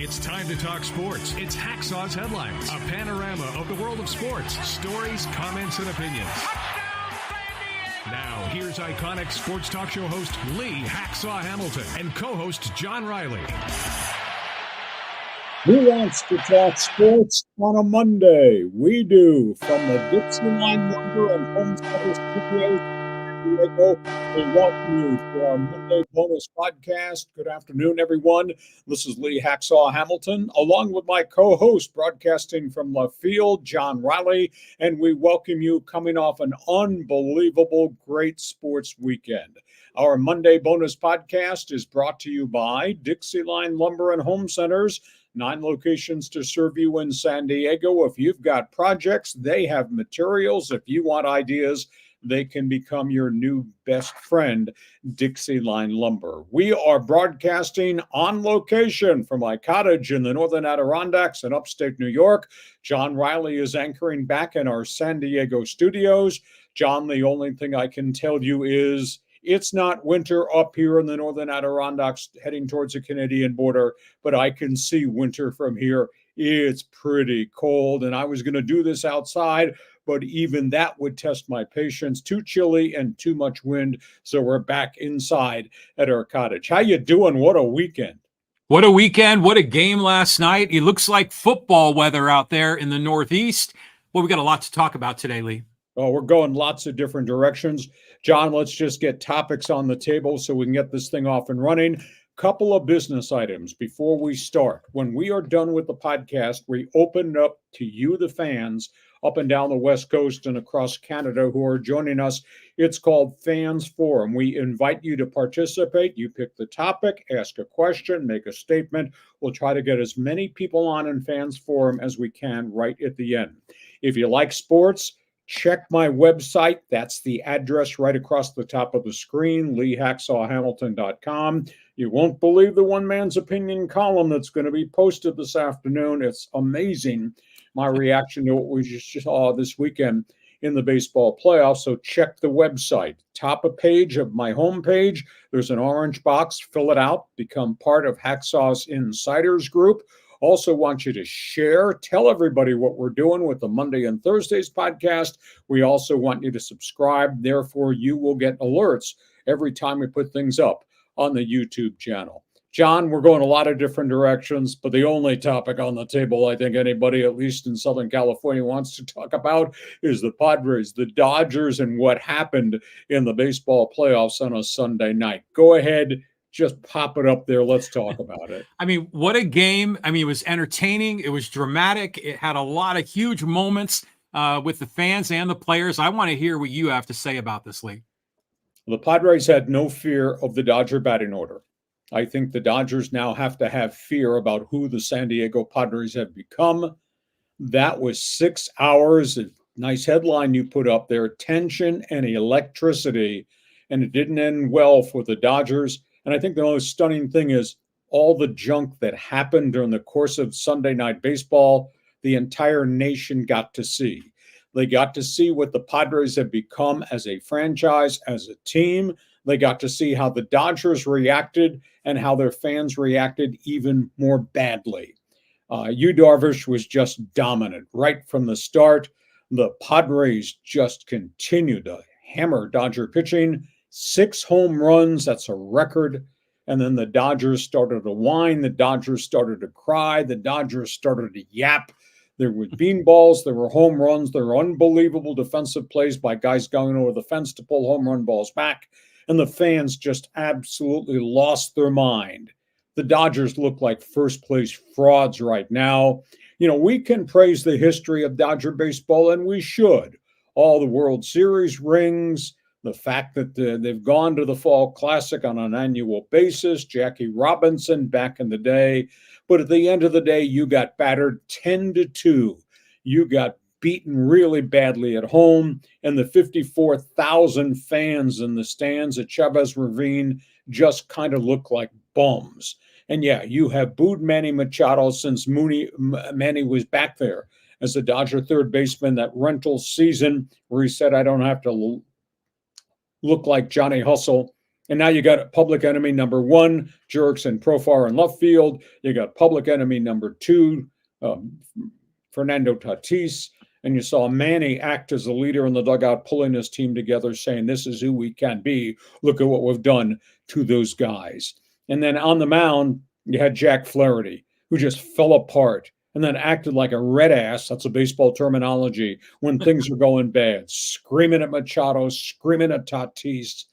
It's time to talk sports. It's Hacksaw's Headlines, a panorama of the world of sports, stories, comments, and opinions. Now, here's iconic sports talk show host Lee Hacksaw Hamilton and co-host John Riley. Who wants to talk sports on a Monday? We do. From the DIXIELINE number and Home Center Studios, we welcome you to our Monday bonus podcast. Good afternoon, everyone. This is Lee Hacksaw Hamilton, along with my co-host, broadcasting from left field, John Riley, and we welcome you coming off an unbelievable, great sports weekend. Our Monday bonus podcast is brought to you by DIXIELINE Lumber and Home Centers. 9 locations to serve you in San Diego. If you've got projects, they have materials. If you want ideas, they can become your new best friend, DIXIELINE Lumber. We are broadcasting on location from my cottage in the Northern Adirondacks in upstate New York. John Riley is anchoring back in our San Diego studios. John, the only thing I can tell you is it's not winter up here in the Northern Adirondacks heading towards the Canadian border, but I can see winter from here. It's pretty cold, and I was going to do this outside, but even that would test my patience. Too chilly and too much wind, so we're back inside at our cottage. How you doing? What a weekend. What a weekend. What a game last night. It looks like football weather out there in the Northeast. Well, we got a lot to talk about today, Lee. Oh, we're going lots of different directions. John, let's just get topics on the table so we can get this thing off and running. Couple of business items before we start. When we are done with the podcast, we open up to you, the fans, up and down the West Coast and across Canada who are joining us. It's called Fans Forum. We invite you to participate. You pick the topic, ask a question, make a statement. We'll try to get as many people on in Fans Forum as we can right at the end. If you like sports, check my website. That's the address right across the top of the screen, leehacksawhamilton.com. You won't believe the one man's opinion column that's going to be posted this afternoon. It's amazing, my reaction to what we just saw this weekend in the baseball playoffs. So check the website. Top of page of my homepage, there's an orange box. Fill it out. Become part of Hacksaw's Insiders Group. Also want you to share, tell everybody what we're doing with the Monday and Thursdays podcast. We also want you to subscribe. Therefore, you will get alerts every time we put things up on the YouTube channel. John, we're going a lot of different directions, but the only topic on the table I think anybody, at least in Southern California, wants to talk about is the Padres, the Dodgers, and what happened in the baseball playoffs on a Sunday night. Go ahead. Just pop it up there. Let's talk about it. I mean, what a game. I mean, it was entertaining. It was dramatic. It had a lot of huge moments with the fans and the players. I want to hear what you have to say about this, Lee. The Padres had no fear of the Dodger batting order. I think the Dodgers now have to have fear about who the San Diego Padres have become. That was 6 hours. A nice headline you put up there, tension and electricity. And it didn't end well for the Dodgers. And I think the most stunning thing is all the junk that happened during the course of Sunday Night Baseball, the entire nation got to see. They got to see what the Padres have become as a franchise, as a team. They got to see how the Dodgers reacted and how their fans reacted even more badly. Yu Darvish was just dominant right from the start. The Padres just continued to hammer Dodger pitching. 6 home runs, that's a record. And then the Dodgers started to whine. The Dodgers started to cry. The Dodgers started to yap. There were beanballs. There were home runs. There were unbelievable defensive plays by guys going over the fence to pull home run balls back. And the fans just absolutely lost their mind. The Dodgers look like first-place frauds right now. You know, we can praise the history of Dodger baseball, and we should. All the World Series rings, the fact that they've gone to the Fall Classic on an annual basis, Jackie Robinson back in the day. But at the end of the day, you got battered 10-2. You got beaten really badly at home, and the 54,000 fans in the stands at Chavez Ravine just kind of look like bums. And yeah, you have booed Manny Machado since Manny was back there as a Dodger third baseman, that rental season where he said, I don't have to look like Johnny Hustle And now you got public enemy number one, Jurickson Profar in left field. You got public enemy number two, Fernando Tatis. And you saw Manny act as a leader in the dugout, pulling his team together, saying, this is who we can be. Look at what we've done to those guys. And then on the mound, you had Jack Flaherty, who just fell apart and then acted like a red ass, that's a baseball terminology, when things were going bad, screaming at Machado, screaming at Tatis.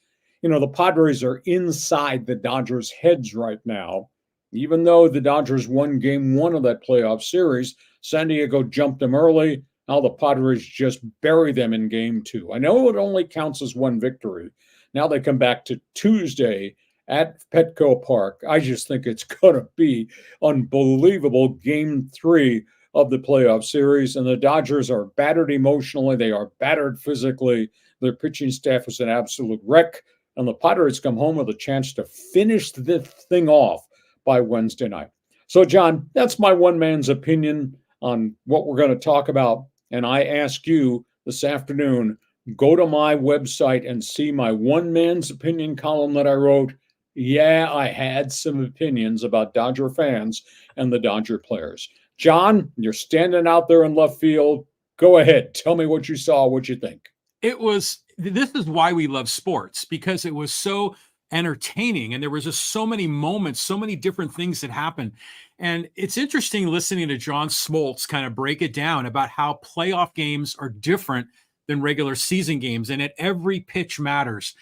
You know, the Padres are inside the Dodgers' heads right now. Even though the Dodgers won game one of that playoff series, San Diego jumped them early. Now the Padres just bury them in game two. I know it only counts as one victory. Now they come back to Tuesday at Petco Park. I just think it's going to be unbelievable game three of the playoff series. And the Dodgers are battered emotionally. They are battered physically. Their pitching staff is an absolute wreck. And the Padres come home with a chance to finish this thing off by Wednesday night. So, John, that's my one man's opinion on what we're going to talk about. And I ask you this afternoon, go to my website and see my one man's opinion column that I wrote. Yeah, I had some opinions about Dodger fans and the Dodger players. John, you're standing out there in left field. Go ahead. Tell me what you saw, what you think. This is why we love sports, because it was so entertaining and there was just so many moments, so many different things that happened. And it's interesting listening to John Smoltz kind of break it down about how playoff games are different than regular season games, and at every pitch matters.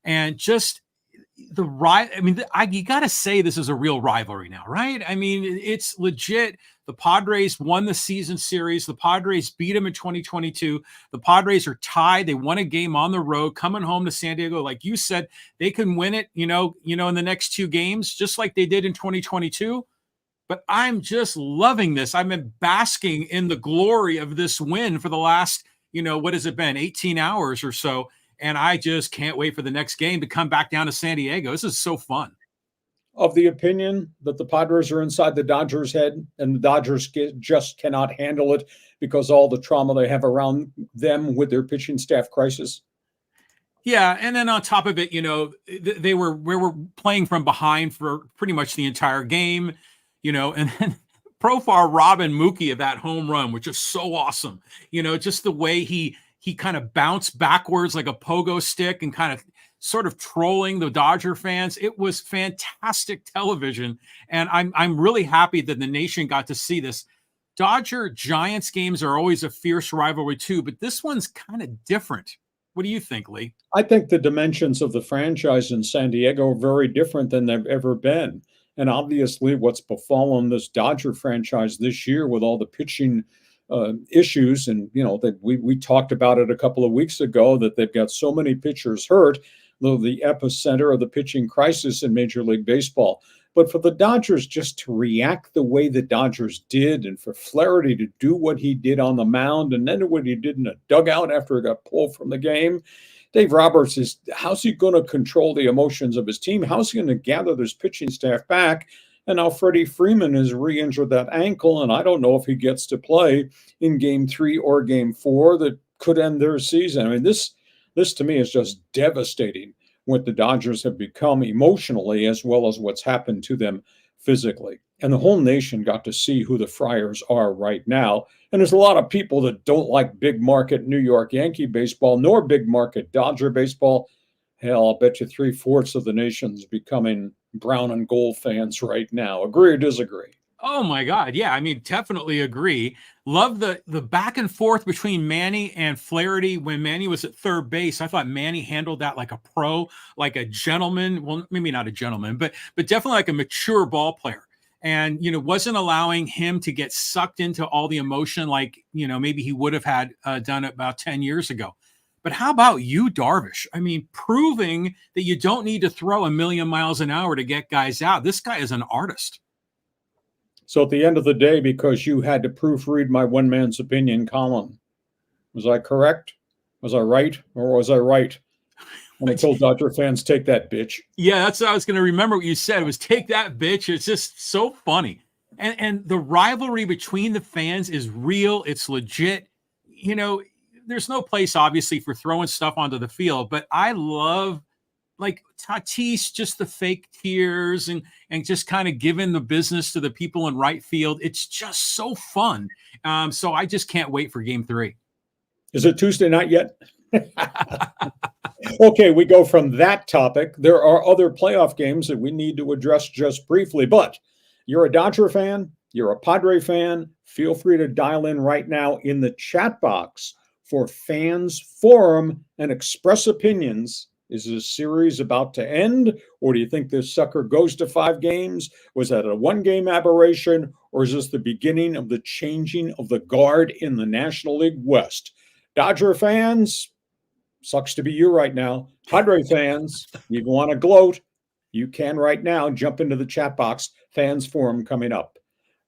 And just you got to say this is a real rivalry now, right? I mean, it's legit. The Padres won the season series. The Padres beat them in 2022. The Padres are tied. They won a game on the road, coming home to San Diego. Like you said, they can win it, in the next two games, just like they did in 2022. But I'm just loving this. I've been basking in the glory of this win for the last, what has it been, 18 hours or so. And I just can't wait for the next game to come back down to San Diego. This is so fun. Of the opinion that the Padres are inside the Dodgers' head and the Dodgers just cannot handle it because all the trauma they have around them with their pitching staff crisis. Yeah, and then on top of it, we were playing from behind for pretty much the entire game, and then Profar robbing Mookie of that home run, which is so awesome. Just the way he kind of bounced backwards like a pogo stick and kind of sort of trolling the Dodger fans. It was fantastic television. And I'm really happy that the nation got to see this. Dodger Giants games are always a fierce rivalry too, but this one's kind of different. What do you think, Lee? I think the dimensions of the franchise in San Diego are very different than they've ever been. And obviously what's befallen this Dodger franchise this year with all the pitching issues, and that we talked about it a couple of weeks ago, that they've got so many pitchers hurt, though the epicenter of the pitching crisis in Major League Baseball. But for the Dodgers just to react the way the Dodgers did, and for Flaherty to do what he did on the mound and then what he did in a dugout after he got pulled from the game, Dave Roberts how's he going to control the emotions of his team? How's he going to gather this pitching staff back? And now Freddie Freeman has re-injured that ankle, and I don't know if he gets to play in game 3 or game 4 that could end their season. I mean, this to me is just devastating, what the Dodgers have become emotionally as well as what's happened to them physically. And the whole nation got to see who the Friars are right now. And there's a lot of people that don't like big market New York Yankee baseball, nor big market Dodger baseball. Hell, I'll bet you 3/4 of the nation's becoming brown and gold fans right now. Agree or disagree? Oh my God. Yeah. I mean, definitely agree. Love the back and forth between Manny and Flaherty. When Manny was at third base, I thought Manny handled that like a pro, like a gentleman. Well, maybe not a gentleman, but definitely like a mature ball player. And, wasn't allowing him to get sucked into all the emotion like, maybe he would have had done it about 10 years ago. But how about you, Darvish? I mean, proving that you don't need to throw a million miles an hour to get guys out. This guy is an artist. So at the end of the day, because you had to proofread my one man's opinion column, was I correct? Was I right? Or was I right when I told Dodger fans, take that, bitch? Yeah, that's what I was going to remember what you said. It was take that, bitch. It's just so funny. And the rivalry between the fans is real. It's legit. There's no place, obviously, for throwing stuff onto the field, but I love like Tatis, just the fake tears and just kind of giving the business to the people in right field. It's just so fun. So I just can't wait for Game 3. Is it Tuesday night yet? Okay, we go from that topic. There are other playoff games that we need to address just briefly, but you're a Dodger fan, you're a Padre fan, feel free to dial in right now in the chat box for Fans Forum and express opinions. Is this series about to end, or do you think this sucker goes to 5 games? Was that a one-game aberration, or is this the beginning of the changing of the guard in the National League West? Dodger fans, sucks to be you right now. Padre fans, you want to gloat, you can right now. Jump into the chat box. Fans Forum coming up.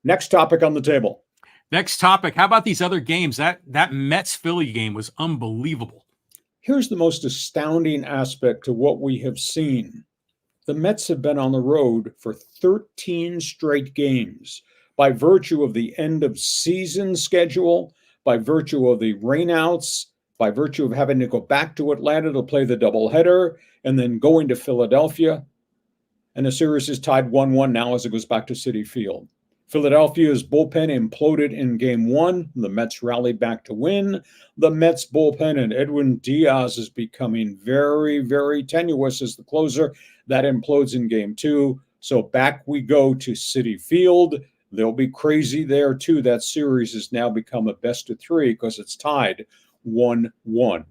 Next topic on the table. Next topic. How about these other games? That Mets-Philly game was unbelievable. Here's the most astounding aspect to what we have seen. The Mets have been on the road for 13 straight games by virtue of the end of season schedule, by virtue of the rainouts, by virtue of having to go back to Atlanta to play the doubleheader, and then going to Philadelphia. And the series is tied 1-1 now as it goes back to Citi Field. Philadelphia's bullpen imploded in Game 1. The Mets rallied back to win. The Mets bullpen and Edwin Diaz is becoming very, very tenuous as the closer. That implodes in Game 2. So back we go to Citi Field. They'll be crazy there too. That series has now become a best of 3 because it's tied 1-1.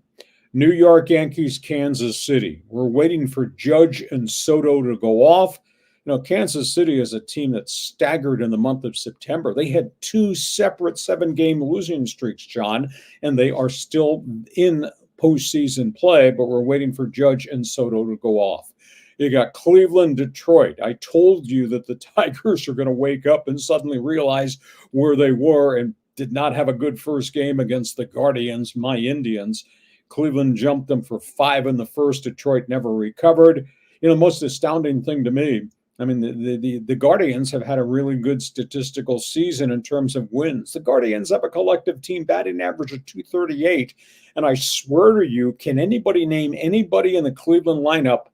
New York Yankees, Kansas City. We're waiting for Judge and Soto to go off. You know, Kansas City is a team that staggered in the month of September. They had 2 separate 7-game losing streaks, John, and they are still in postseason play, but we're waiting for Judge and Soto to go off. You got Cleveland, Detroit. I told you that the Tigers are going to wake up and suddenly realize where they were and did not have a good first game against the Guardians, my Indians. Cleveland jumped them for 5 in the first. Detroit never recovered. You know, the most astounding thing to me, I mean, the Guardians have had a really good statistical season in terms of wins. The Guardians have a collective team batting average of .238. And I swear to you, can anybody name anybody in the Cleveland lineup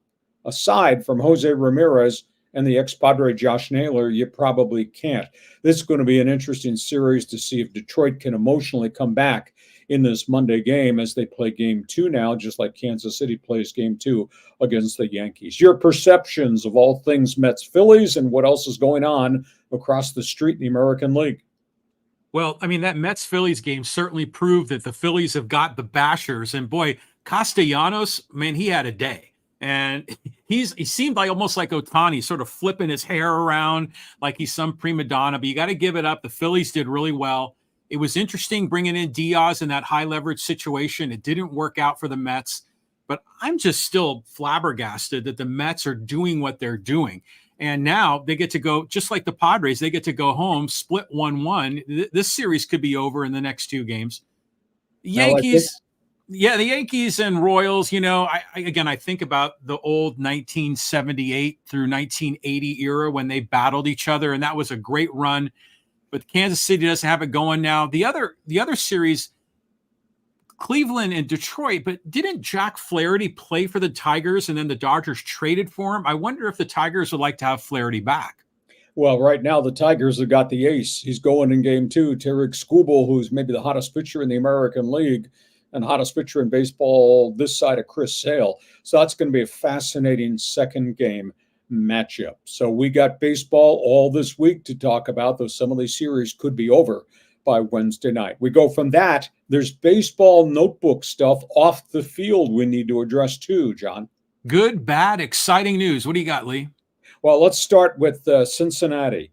aside from Jose Ramirez and the ex-Padre Josh Naylor? You probably can't. This is going to be an interesting series to see if Detroit can emotionally come back in this Monday game as they play Game 2 now, just like Kansas City plays Game 2 against the Yankees. Your perceptions of all things Mets-Phillies and what else is going on across the street in the American League. Well, I mean, that Mets-Phillies game certainly proved that the Phillies have got the bashers. And boy, Castellanos, man, he had a day. And he seemed like almost like Ohtani, sort of flipping his hair around like he's some prima donna. But you got to give it up. The Phillies did really well. It was interesting bringing in Diaz in that high leverage situation. It didn't work out for the Mets, but I'm just still flabbergasted that the Mets are doing what they're doing. And now they get to go, just like the Padres, they get to go home, split 1-1. This series could be over in the next 2 games. Yankees, the Yankees and Royals, you know, I think about the old 1978 through 1980 era when they battled each other, and that was a great run. But Kansas City doesn't have it going now. The other series, Cleveland and Detroit, but didn't Jack Flaherty play for the Tigers and then the Dodgers traded for him? I wonder if the Tigers would like to have Flaherty back. Well, right now the Tigers have got the ace. He's going in Game 2. Tarik Skubal, who's maybe the hottest pitcher in the American League and hottest pitcher in baseball this side of Chris Sale. So that's going to be a fascinating second game matchup. So we got baseball all this week to talk about, though some of these series could be over by Wednesday night. We go from that. There's baseball notebook stuff off the field we need to address too, John. Good, bad, exciting news. What do you got, Lee? Well, let's start with Cincinnati.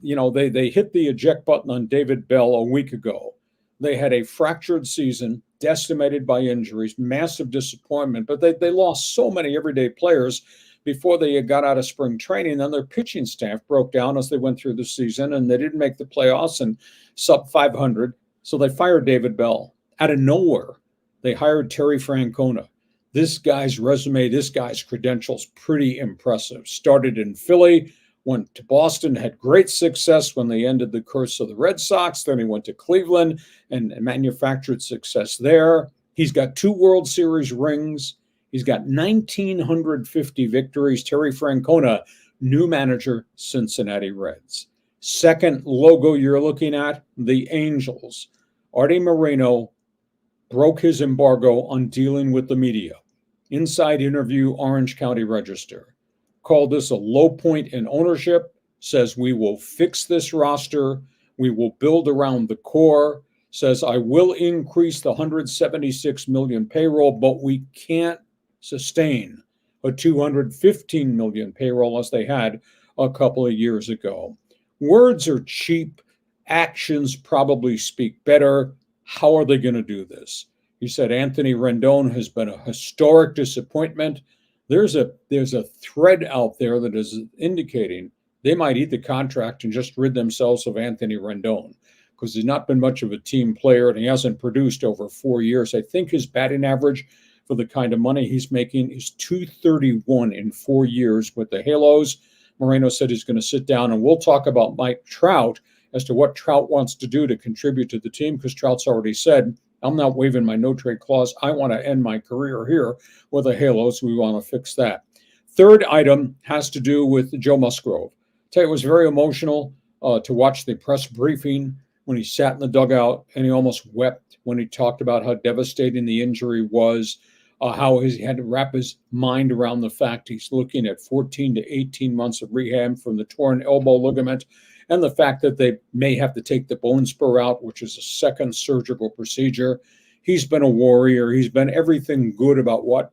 You know, they hit the eject button on David Bell a week ago. They had a fractured season, decimated by injuries, massive disappointment, but they lost so many everyday players before they got out of spring training. Then their pitching staff broke down as they went through the season, and they didn't make the playoffs and sub 500. So they fired David Bell. Out of nowhere, they hired Terry Francona. This guy's resume, this guy's credentials, pretty impressive. Started in Philly, went to Boston, had great success when they ended the curse of the Red Sox. Then he went to Cleveland and manufactured success there. He's got 2 World Series rings. He's got 1,950 victories. Terry Francona, new manager, Cincinnati Reds. Second logo you're looking at, the Angels. Artie Moreno broke his embargo on dealing with the media. Inside interview, Orange County Register. Called this a low point in ownership, says we will fix this roster, we will build around the core, says I will increase the $176 million payroll, but we can't sustain a $215 million payroll as they had a couple of years ago. Words are cheap, actions probably speak better. How are they going to do this? He said Anthony Rendon has been a historic disappointment. There's a thread out there that is indicating they might eat the contract and just rid themselves of Anthony Rendon because he's not been much of a team player and he hasn't produced over 4 years. I think his batting average for the kind of money he's making is .231 in 4 years with the Halos. Moreno said he's going to sit down and we'll talk about Mike Trout as to what Trout wants to do to contribute to the team because Trout's already said, I'm not waiving my no-trade clause. I want to end my career here with the Halos. We want to fix that. Third item has to do with Joe Musgrove. I tell you, it was very emotional to watch the press briefing when he sat in the dugout and he almost wept when he talked about how devastating the injury was, how he had to wrap his mind around the fact he's looking at 14 to 18 months of rehab from the torn elbow ligament, and the fact that they may have to take the bone spur out, which is a second surgical procedure. He's been a warrior. He's been everything good about what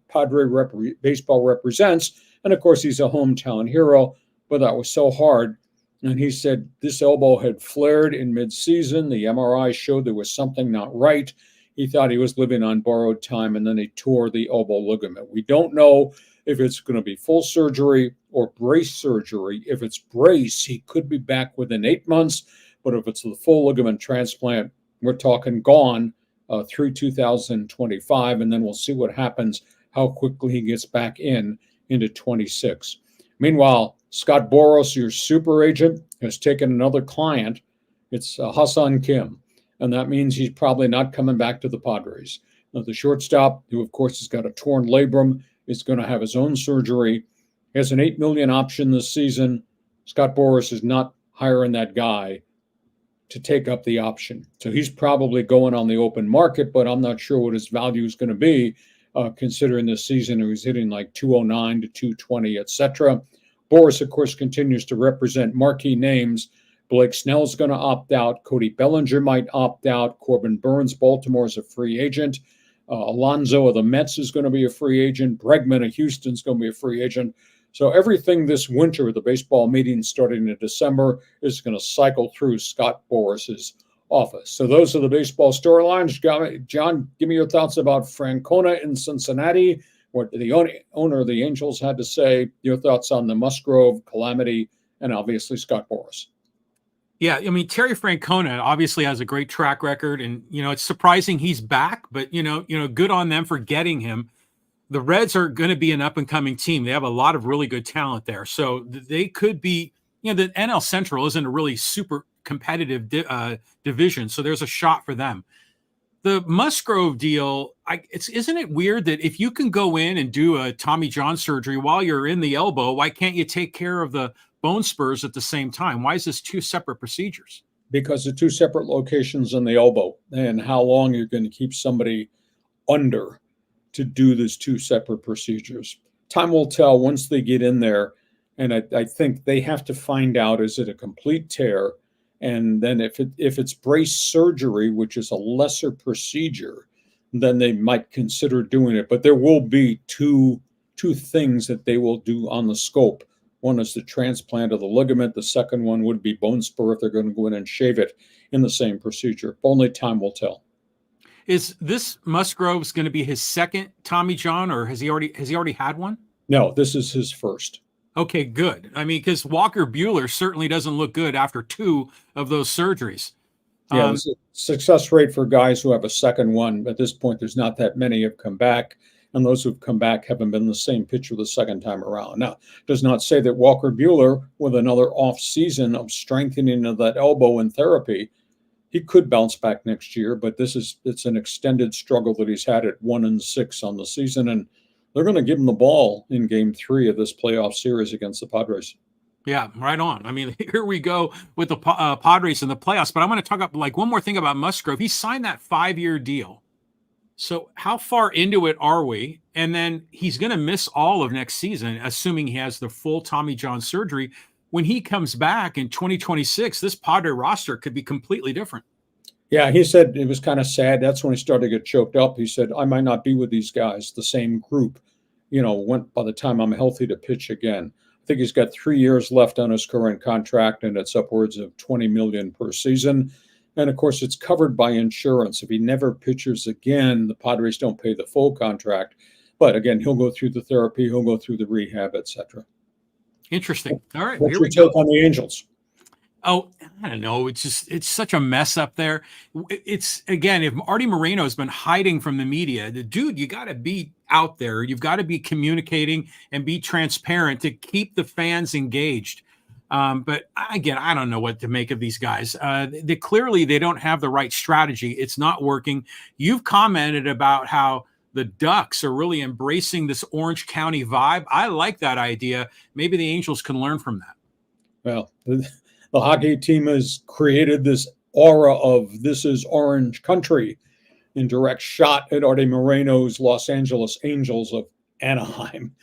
baseball represents. And, of course, he's a hometown hero, but that was so hard. And he said this elbow had flared in midseason. The MRI showed there was something not right. He thought he was living on borrowed time, and then he tore the elbow ligament. We don't know if it's going to be full surgery or brace surgery. If it's brace, he could be back within 8 months. But if it's the full ligament transplant, we're talking gone through 2025. And then we'll see what happens, how quickly he gets back into 26. Meanwhile, Scott Boras, your super agent, has taken another client. It's Hassan Kim. And that means he's probably not coming back to the Padres. Now, the shortstop, who, of course, has got a torn labrum, is going to have his own surgery. He has an $8 million option this season. Scott Boras is not hiring that guy to take up the option. So he's probably going on the open market, but I'm not sure what his value is going to be considering this season. He was hitting like 209 to 220, etc. Boras, of course, continues to represent marquee names. Blake Snell's going to opt out. Cody Bellinger might opt out. Corbin Burns, Baltimore, is a free agent. Alonso of the Mets is going to be a free agent. Bregman of Houston is going to be a free agent. So everything this winter at the baseball meeting starting in December is going to cycle through Scott Boras's office. So those are the baseball storylines. John, give me your thoughts about Francona in Cincinnati, what the owner of the Angels had to say, your thoughts on the Musgrove calamity, and obviously Scott Boras. Yeah, I mean, Terry Francona obviously has a great track record, and, it's surprising he's back, but, good on them for getting him. The Reds are going to be an up-and-coming team. They have a lot of really good talent there. So they could be, the NL Central isn't a really super competitive division, so there's a shot for them. The Musgrove deal, isn't it weird that if you can go in and do a Tommy John surgery while you're in the elbow, why can't you take care of the bone spurs at the same time? Why is this two separate procedures? Because of two separate locations in the elbow and how long you're going to keep somebody under to do these two separate procedures. Time will tell once they get in there. And I think they have to find out, is it a complete tear? And then if it's brace surgery, which is a lesser procedure, then they might consider doing it. But there will be two things that they will do on the scope. One is the transplant of the ligament. The second one would be bone spur if they're going to go in and shave it in the same procedure. Only time will tell. Is this Musgrove's going to be his second Tommy John, or has he already had one? No, this is his first. Okay, good. I mean, because Walker Buehler certainly doesn't look good after two of those surgeries. Yeah, the success rate for guys who have a second one, at this point, there's not that many have come back. And those who've come back haven't been the same pitcher the second time around. Now, does not say that Walker Buehler, with another off season of strengthening of that elbow in therapy, he could bounce back next year. But it's an extended struggle that he's had at 1-6 on the season. And they're going to give him the ball in Game 3 of this playoff series against the Padres. Yeah, right on. I mean, here we go with the Padres in the playoffs. But I want to talk about like one more thing about Musgrove. He signed that 5-year deal. So how far into it are we? And then he's going to miss all of next season, assuming he has the full Tommy John surgery. When he comes back in 2026, this Padre roster could be completely different. Yeah, he said it was kind of sad. That's when he started to get choked up. He said, I might not be with these guys, the same group, by the time I'm healthy to pitch again. I think he's got 3 years left on his current contract, and it's upwards of $20 million per season. And of course, it's covered by insurance. If he never pitches again, the Padres don't pay the full contract. But again, he'll go through the therapy, he'll go through the rehab, etc. Interesting. All right, What's here your we go. take on the Angels? Oh, I don't know. It's such a mess up there. It's again, if Artie Moreno has been hiding from the media, the dude, you got to be out there. You've got to be communicating and be transparent to keep the fans engaged. But again, I don't know what to make of these guys. Clearly they don't have the right strategy. It's not working. You've commented about how the Ducks are really embracing this Orange County vibe. I like that idea. Maybe the Angels can learn from that. Well, the hockey team has created this aura of this is Orange Country in direct shot at Artie Moreno's Los Angeles Angels of Anaheim.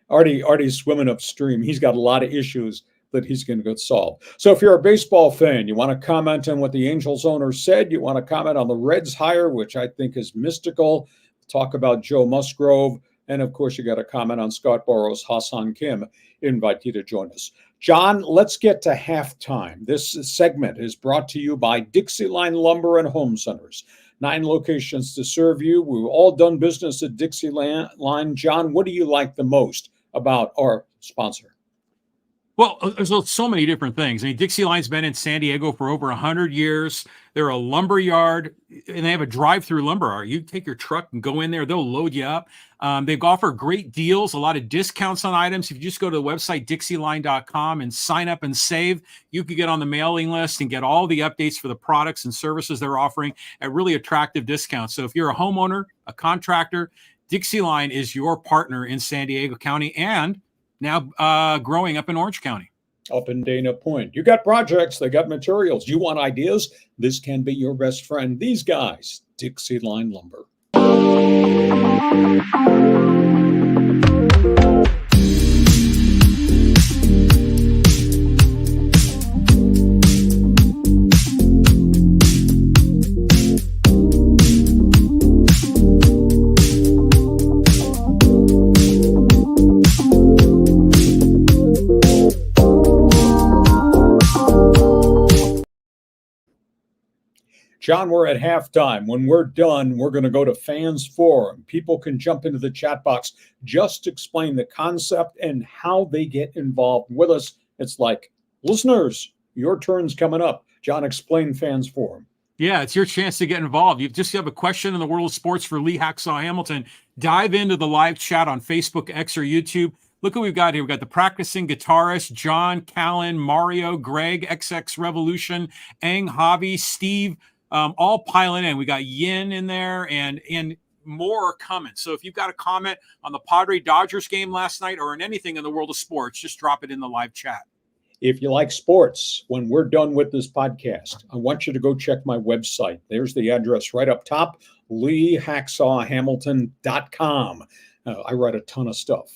Artie's swimming upstream. He's got a lot of issues that he's going to get solved. So if you're a baseball fan, you want to comment on what the Angels owner said, you want to comment on the Reds hire, which I think is mystical, talk about Joe Musgrove, and of course you got to comment on Scott Boras, Hassan Kim, invite you to join us. John, let's get to halftime. This segment is brought to you by DIXIELINE Lumber and Home Centers. 9 locations to serve you. We've all done business at DIXIELINE. John, what do you like the most about our sponsor? Well, there's so many different things. I mean, DIXIELINE's been in San Diego for over 100 years. They're a lumber yard, and they have a drive-through lumber yard. You take your truck and go in there. They'll load you up. They offer great deals, a lot of discounts on items. If you just go to the website, DIXIELINE.com, and sign up and save, you can get on the mailing list and get all the updates for the products and services they're offering at really attractive discounts. So if you're a homeowner, a contractor, DIXIELINE is your partner in San Diego County and now growing up in Orange County. Up in Dana Point. You got projects, they got materials. You want ideas? This can be your best friend. These guys, DIXIELINE Lumber. John, we're at halftime. When we're done, we're going to go to Fans Forum. People can jump into the chat box, just explain the concept and how they get involved with us. It's like, listeners, your turn's coming up. John, explain Fans Forum. Yeah, it's your chance to get involved. You just have a question in the world of sports for Lee Hacksaw Hamilton. Dive into the live chat on Facebook, X, or YouTube. Look what we've got here. We've got the practicing guitarist, John, Callan, Mario, Greg, XX Revolution, Ang, Javi, Steve, all piling in. We got Yin in there and more coming. So if you've got a comment on the Padres-Dodgers game last night or in anything in the world of sports, just drop it in the live chat. If you like sports, when we're done with this podcast, I want you to go check my website. There's the address right up top, LeeHacksawHamilton.com. I write a ton of stuff.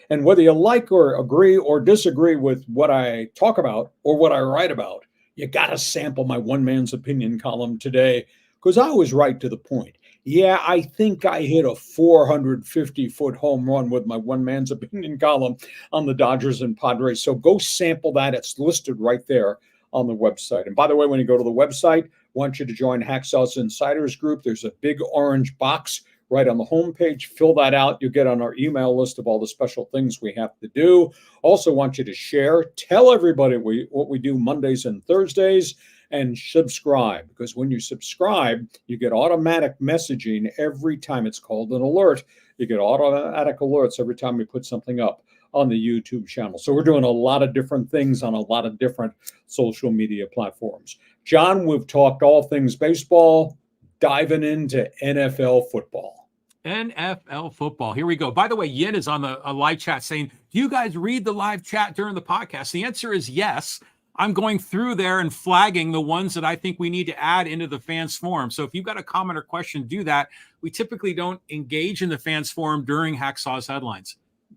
And whether you like or agree or disagree with what I talk about or what I write about, you got to sample my one man's opinion column today, because I was right to the point. Yeah, I think I hit a 450-foot home run with my one man's opinion column on the Dodgers and Padres. So go sample that. It's listed right there on the website. And by the way, when you go to the website, I want you to join Hacksaw's Insiders Group. There's a big orange box right on the homepage. Fill that out. You'll get on our email list of all the special things we have to do. Also want you to share. Tell everybody what we do Mondays and Thursdays, and subscribe, because when you subscribe, you get automatic messaging every time. It's called an alert. You get automatic alerts every time we put something up on the YouTube channel. So we're doing a lot of different things on a lot of different social media platforms. John, we've talked all things baseball, diving into NFL football. NFL football. Here we go. By the way, Yin is on the live chat saying, do you guys read the live chat during the podcast? The answer is yes. I'm going through there and flagging the ones that I think we need to add into the fans forum. So if you've got a comment or question, do that. We typically don't engage in the fans forum during Hacksaw's headlines.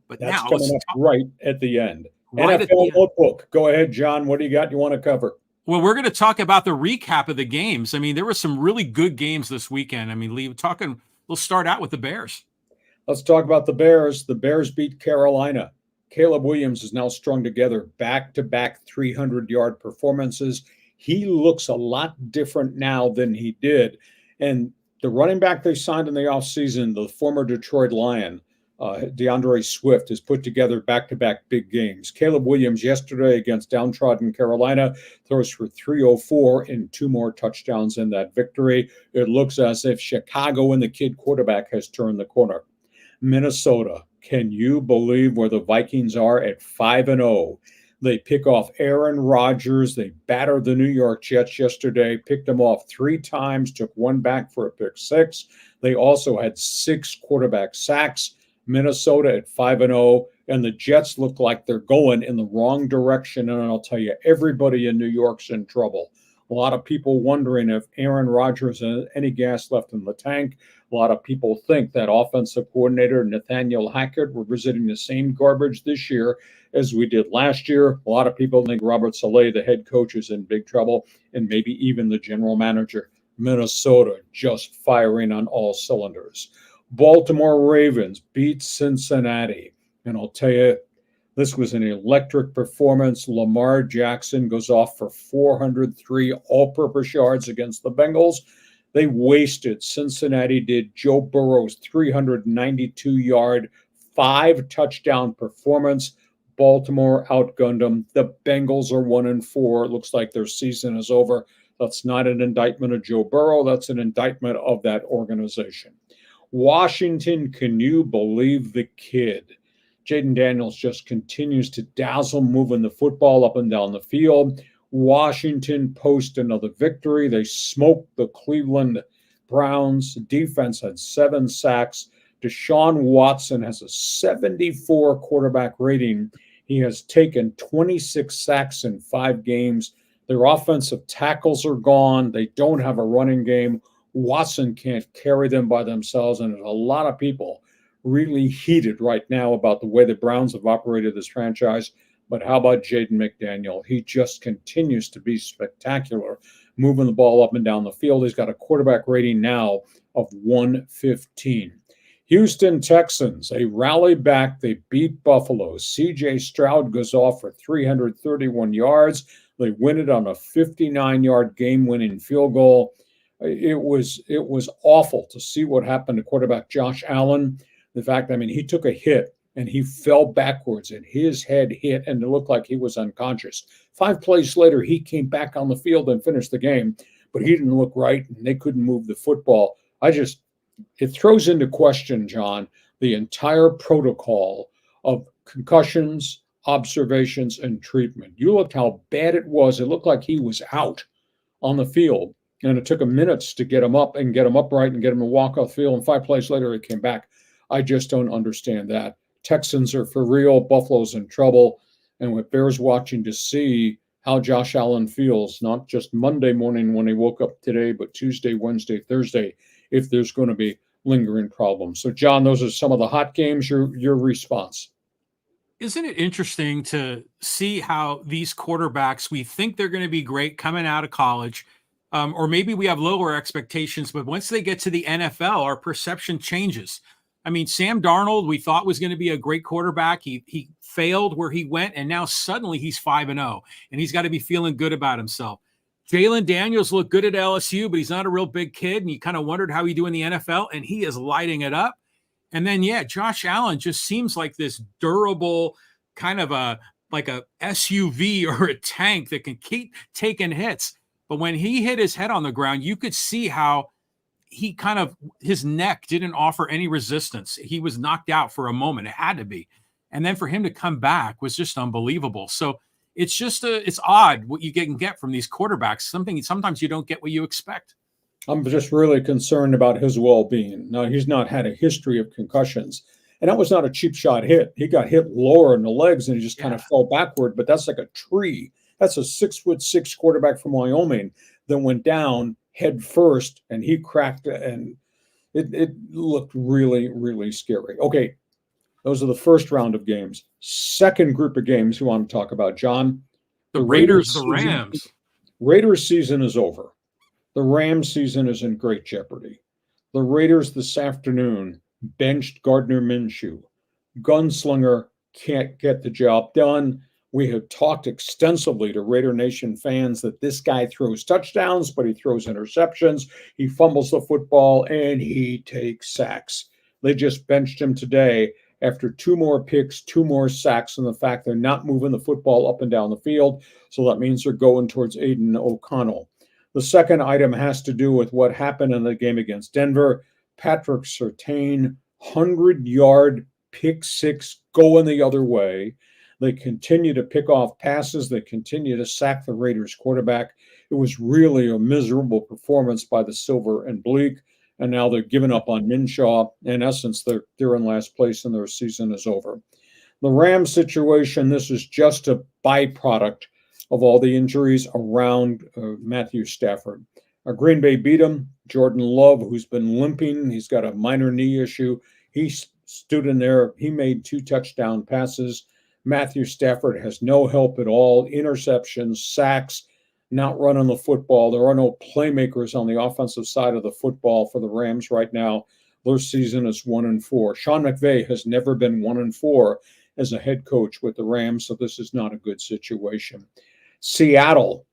But That's now coming up right at the end. Right NFL Notebook. Go ahead, John. What do you want to cover? Well, we're going to talk about the recap of the games. I mean, there were some really good games this weekend. I mean, we'll start out with the Bears. Let's talk about the Bears. The Bears beat Carolina. Caleb Williams is now strung together back-to-back 300-yard performances. He looks a lot different now than he did. And the running back they signed in the offseason, the former Detroit Lion, DeAndre Swift, has put together back-to-back big games. Caleb Williams yesterday against downtrodden Carolina throws for 304 and 2 more touchdowns in that victory. It looks as if Chicago and the kid quarterback has turned the corner. Minnesota, can you believe where the Vikings are at 5-0? They pick off Aaron Rodgers. They battered the New York Jets yesterday, picked them off 3 times, took 1 back for a pick 6. They also had 6 quarterback sacks. Minnesota at 5-0, and the Jets look like they're going in the wrong direction. And I'll tell you, everybody in New York's in trouble. A lot of people wondering if Aaron Rodgers has any gas left in the tank. A lot of people think that offensive coordinator Nathaniel Hackett, we're visiting the same garbage this year as we did last year. A lot of people think Robert Saleh, the head coach, is in big trouble, and maybe even the general manager. Minnesota just firing on all cylinders. Baltimore Ravens beat Cincinnati. And I'll tell you, this was an electric performance. Lamar Jackson goes off for 403 all-purpose yards against the Bengals. They wasted. Cincinnati did. Joe Burrow's 392-yard, 5-touchdown performance. Baltimore outgunned them. The Bengals are 1-4. It looks like their season is over. That's not an indictment of Joe Burrow. That's an indictment of that organization. Washington, can you believe the kid? Jaden Daniels just continues to dazzle, moving the football up and down the field. Washington post another victory. They smoked the Cleveland Browns. The defense had 7 sacks. Deshaun Watson has a 74 quarterback rating. He has taken 26 sacks in 5 games. Their offensive tackles are gone. They don't have a running game. Watson can't carry them by themselves, and there's a lot of people really heated right now about the way the Browns have operated this franchise. But how about Jaden McDaniel? He just continues to be spectacular, moving the ball up and down the field. He's got a quarterback rating now of 115. Houston Texans, they rally back. They beat Buffalo. C.J. Stroud goes off for 331 yards. They win it on a 59-yard game-winning field goal. It was awful to see what happened to quarterback Josh Allen. The fact, I mean, he took a hit and he fell backwards and his head hit and it looked like he was unconscious. 5 plays later, he came back on the field and finished the game, but he didn't look right and they couldn't move the football. It throws into question, John, the entire protocol of concussions, observations, and treatment. You looked how bad it was. It looked like he was out on the field. And it took him minutes to get him up and get him upright and get him to walk off the field. And 5 plays later, he came back. I just don't understand that. Texans are for real. Buffalo's in trouble. And with Bears watching to see how Josh Allen feels, not just Monday morning when he woke up today, but Tuesday, Wednesday, Thursday, if there's going to be lingering problems. So, John, those are some of the hot games. Your response. Isn't it interesting to see how these quarterbacks, we think they're going to be great coming out of college, or maybe we have lower expectations, but once they get to the NFL, our perception changes. I mean, Sam Darnold, we thought was going to be a great quarterback. He failed where he went, and now suddenly he's 5-0, and he's got to be feeling good about himself. Jalen Daniels looked good at LSU, but he's not a real big kid, and you kind of wondered how he'd do in the NFL, and he is lighting it up. And then, Josh Allen just seems like this durable kind of like a SUV or a tank that can keep taking hits. But when he hit his head on the ground, you could see how his neck didn't offer any resistance. He was knocked out for a moment. It had to be. And then for him to come back was just unbelievable. So it's just it's odd what you can get from these quarterbacks. Sometimes you don't get what you expect. I'm just really concerned about his well-being. Now, he's not had a history of concussions, and that was not a cheap shot hit. He got hit lower in the legs, and he just kind of fell backward. But that's like a tree. That's a 6'6" quarterback from Wyoming that went down head first, and he cracked, and it looked really, really scary. Okay, those are the first round of games. Second group of games you want to talk about, John. The Raiders, the Rams. Raiders season is over. The Rams season is in great jeopardy. The Raiders this afternoon benched Gardner Minshew. Gunslinger can't get the job done. We have talked extensively to Raider Nation fans that this guy throws touchdowns, but he throws interceptions. He fumbles the football, and he takes sacks. They just benched him today after 2 more picks, 2 more sacks, and the fact they're not moving the football up and down the field. So that means they're going towards Aiden O'Connell. The second item has to do with what happened in the game against Denver. Patrick Surtain, 100-yard pick six going the other way. They continue to pick off passes. They continue to sack the Raiders quarterback. It was really a miserable performance by the Silver and Bleak. And now they're giving up on Minshew. In essence, they're in last place and their season is over. The Rams situation, this is just a byproduct of all the injuries around Matthew Stafford. Green Bay beat him. Jordan Love, who's been limping, he's got a minor knee issue. He stood in there. He made 2 touchdown passes. Matthew Stafford has no help at all. Interceptions, sacks, not running the football. There are no playmakers on the offensive side of the football for the Rams right now. Their season is 1-4. Sean McVay has never been 1-4 as a head coach with the Rams, so this is not a good situation. Seattle,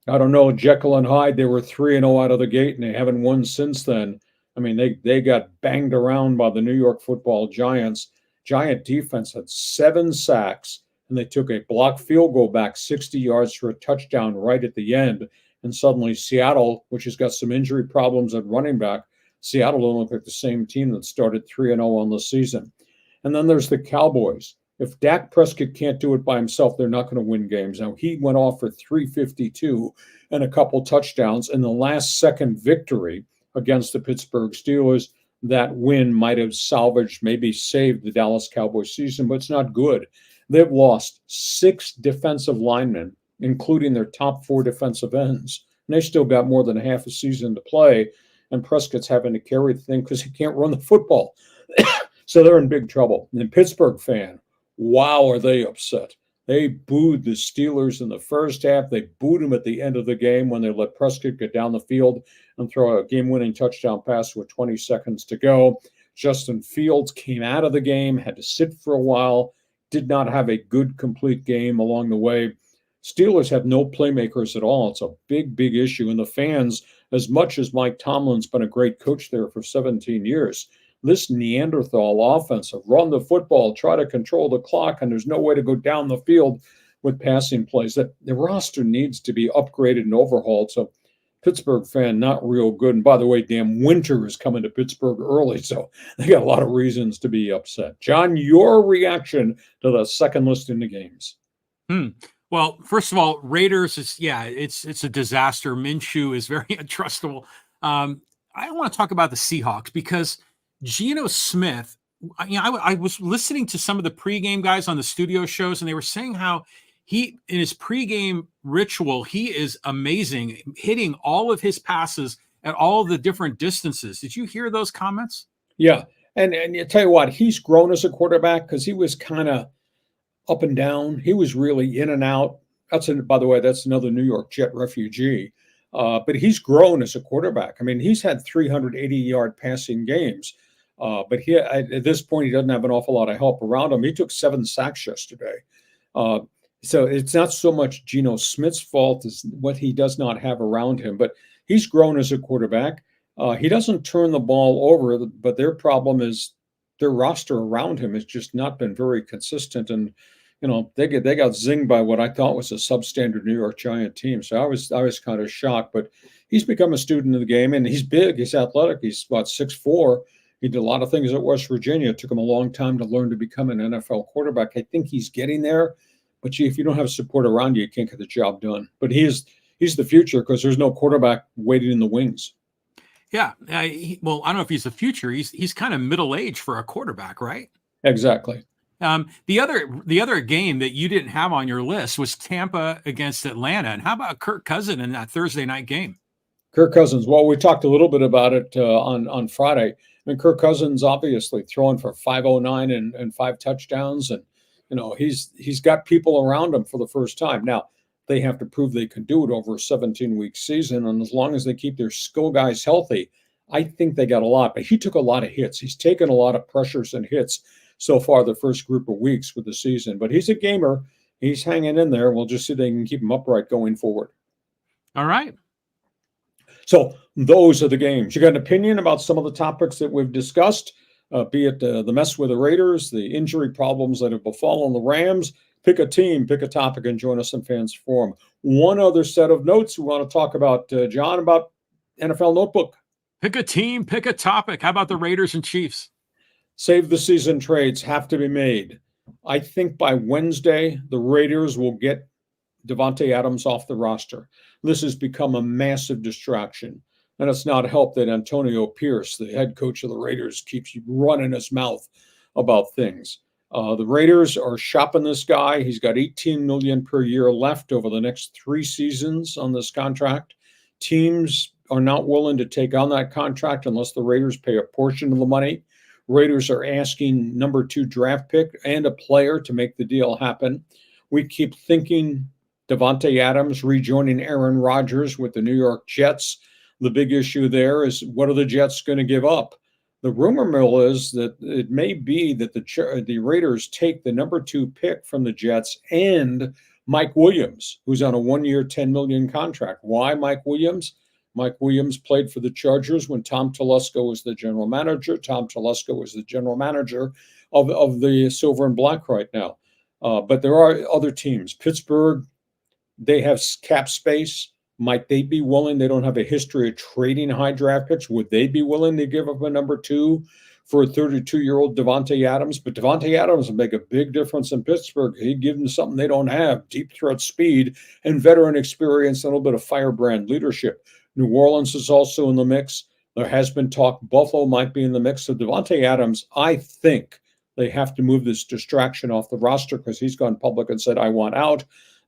I don't know, Jekyll and Hyde, they were 3-0 out of the gate, and they haven't won since then. I mean, they got banged around by the New York Football Giants. Giant defense had 7 sacks, and they took a blocked field goal back 60 yards for a touchdown right at the end. And suddenly Seattle, which has got some injury problems at running back, Seattle don't look like the same team that started 3-0 on the season. And then there's the Cowboys. If Dak Prescott can't do it by himself, they're not going to win games. Now, he went off for 352 and a couple touchdowns in the last-second victory against the Pittsburgh Steelers. That win might have salvaged, maybe saved the Dallas Cowboys season, but it's not good. They've lost 6 defensive linemen, including their top 4 defensive ends. And they still got more than half a season to play, and Prescott's having to carry the thing because he can't run the football. So they're in big trouble. And Pittsburgh fan, wow, are they upset. They booed the Steelers in the first half. They booed them at the end of the game when they let Prescott get down the field and throw a game-winning touchdown pass with 20 seconds to go. Justin Fields came out of the game, had to sit for a while, did not have a good, complete game along the way. Steelers have no playmakers at all. It's a big, big issue. And the fans, as much as Mike Tomlin's been a great coach there for 17 years, this Neanderthal offense of run the football, try to control the clock, and there's no way to go down the field with passing plays. That the roster needs to be upgraded and overhauled. So Pittsburgh fan, not real good. And by the way, damn winter is coming to Pittsburgh early, so they got a lot of reasons to be upset. John, your reaction to the second list in the games? Well, first of all, Raiders is it's a disaster. Minshew is very untrustable. I want to talk about the Seahawks because Geno Smith, I was listening to some of the pregame guys on the studio shows, and they were saying how he, in his pregame ritual, he is amazing, hitting all of his passes at all the different distances. Did you hear those comments? Yeah. And you tell you what, he's grown as a quarterback because he was kind of up and down. He was really in and out. By the way, that's another New York Jet refugee. But he's grown as a quarterback. I mean, he's had 380-yard passing games. But at this point, he doesn't have an awful lot of help around him. He took 7 sacks yesterday. So it's not so much Geno Smith's fault as what he does not have around him. But he's grown as a quarterback. He doesn't turn the ball over, but their problem is their roster around him has just not been very consistent. And, they got zinged by what I thought was a substandard New York Giant team. So I was kind of shocked. But he's become a student of the game, and he's big. He's athletic. He's about 6'4". He did a lot of things at West Virginia. It took him a long time to learn to become an NFL quarterback. I think he's getting there. But if you don't have support around you, you can't get the job done. But he's the future because there's no quarterback waiting in the wings. Yeah. Well, I don't know if he's the future. He's kind of middle aged for a quarterback, right? Exactly. The other game that you didn't have on your list was Tampa against Atlanta. And how about Kirk Cousins in that Thursday night game? Kirk Cousins. Well, we talked a little bit about it on Friday. I mean, Kirk Cousins obviously throwing for 509 and 5 touchdowns, and he's got people around him for the first time. Now they have to prove they can do it over a 17-week season, and as long as they keep their skill guys healthy, I think they got a lot. But he took a lot of hits. He's taken a lot of pressures and hits so far the first group of weeks with the season. But he's a gamer. He's hanging in there. We'll just see if they can keep him upright going forward. All right. So those are the games. You got an opinion about some of the topics that we've discussed, be it the mess with the Raiders, the injury problems that have befallen the Rams. Pick a team, pick a topic, and join us in Fans Forum. One other set of notes we want to talk about, John, about NFL Notebook. Pick a team, pick a topic. How about the Raiders and Chiefs? Save the season trades have to be made. I think by Wednesday, the Raiders will get Davante Adams off the roster. This has become a massive distraction. And it's not helped that Antonio Pierce, the head coach of the Raiders, keeps running his mouth about things. The Raiders are shopping this guy. He's got $18 million per year left over the next 3 seasons on this contract. Teams are not willing to take on that contract unless the Raiders pay a portion of the money. Raiders are asking number 2 draft pick and a player to make the deal happen. We keep thinking Davante Adams rejoining Aaron Rodgers with the New York Jets. The big issue there is, what are the Jets going to give up? The rumor mill is that it may be that the Raiders take the number 2 pick from the Jets and Mike Williams, who's on a 1-year, $10 million contract. Why Mike Williams? Mike Williams played for the Chargers when Tom Telesco was the general manager. Tom Telesco is the general manager of the Silver and Black right now. But there are other teams. Pittsburgh, they have cap space. Might they be willing? They don't have a history of trading high draft picks. Would they be willing to give up a number 2 for a 32-year-old Davante Adams? But Davante Adams will make a big difference in Pittsburgh. He'd give them something they don't have: deep threat speed and veteran experience, and a little bit of firebrand leadership. New Orleans is also in the mix. There has been talk Buffalo might be in the mix. So Davante Adams, I think they have to move this distraction off the roster because he's gone public and said, I want out.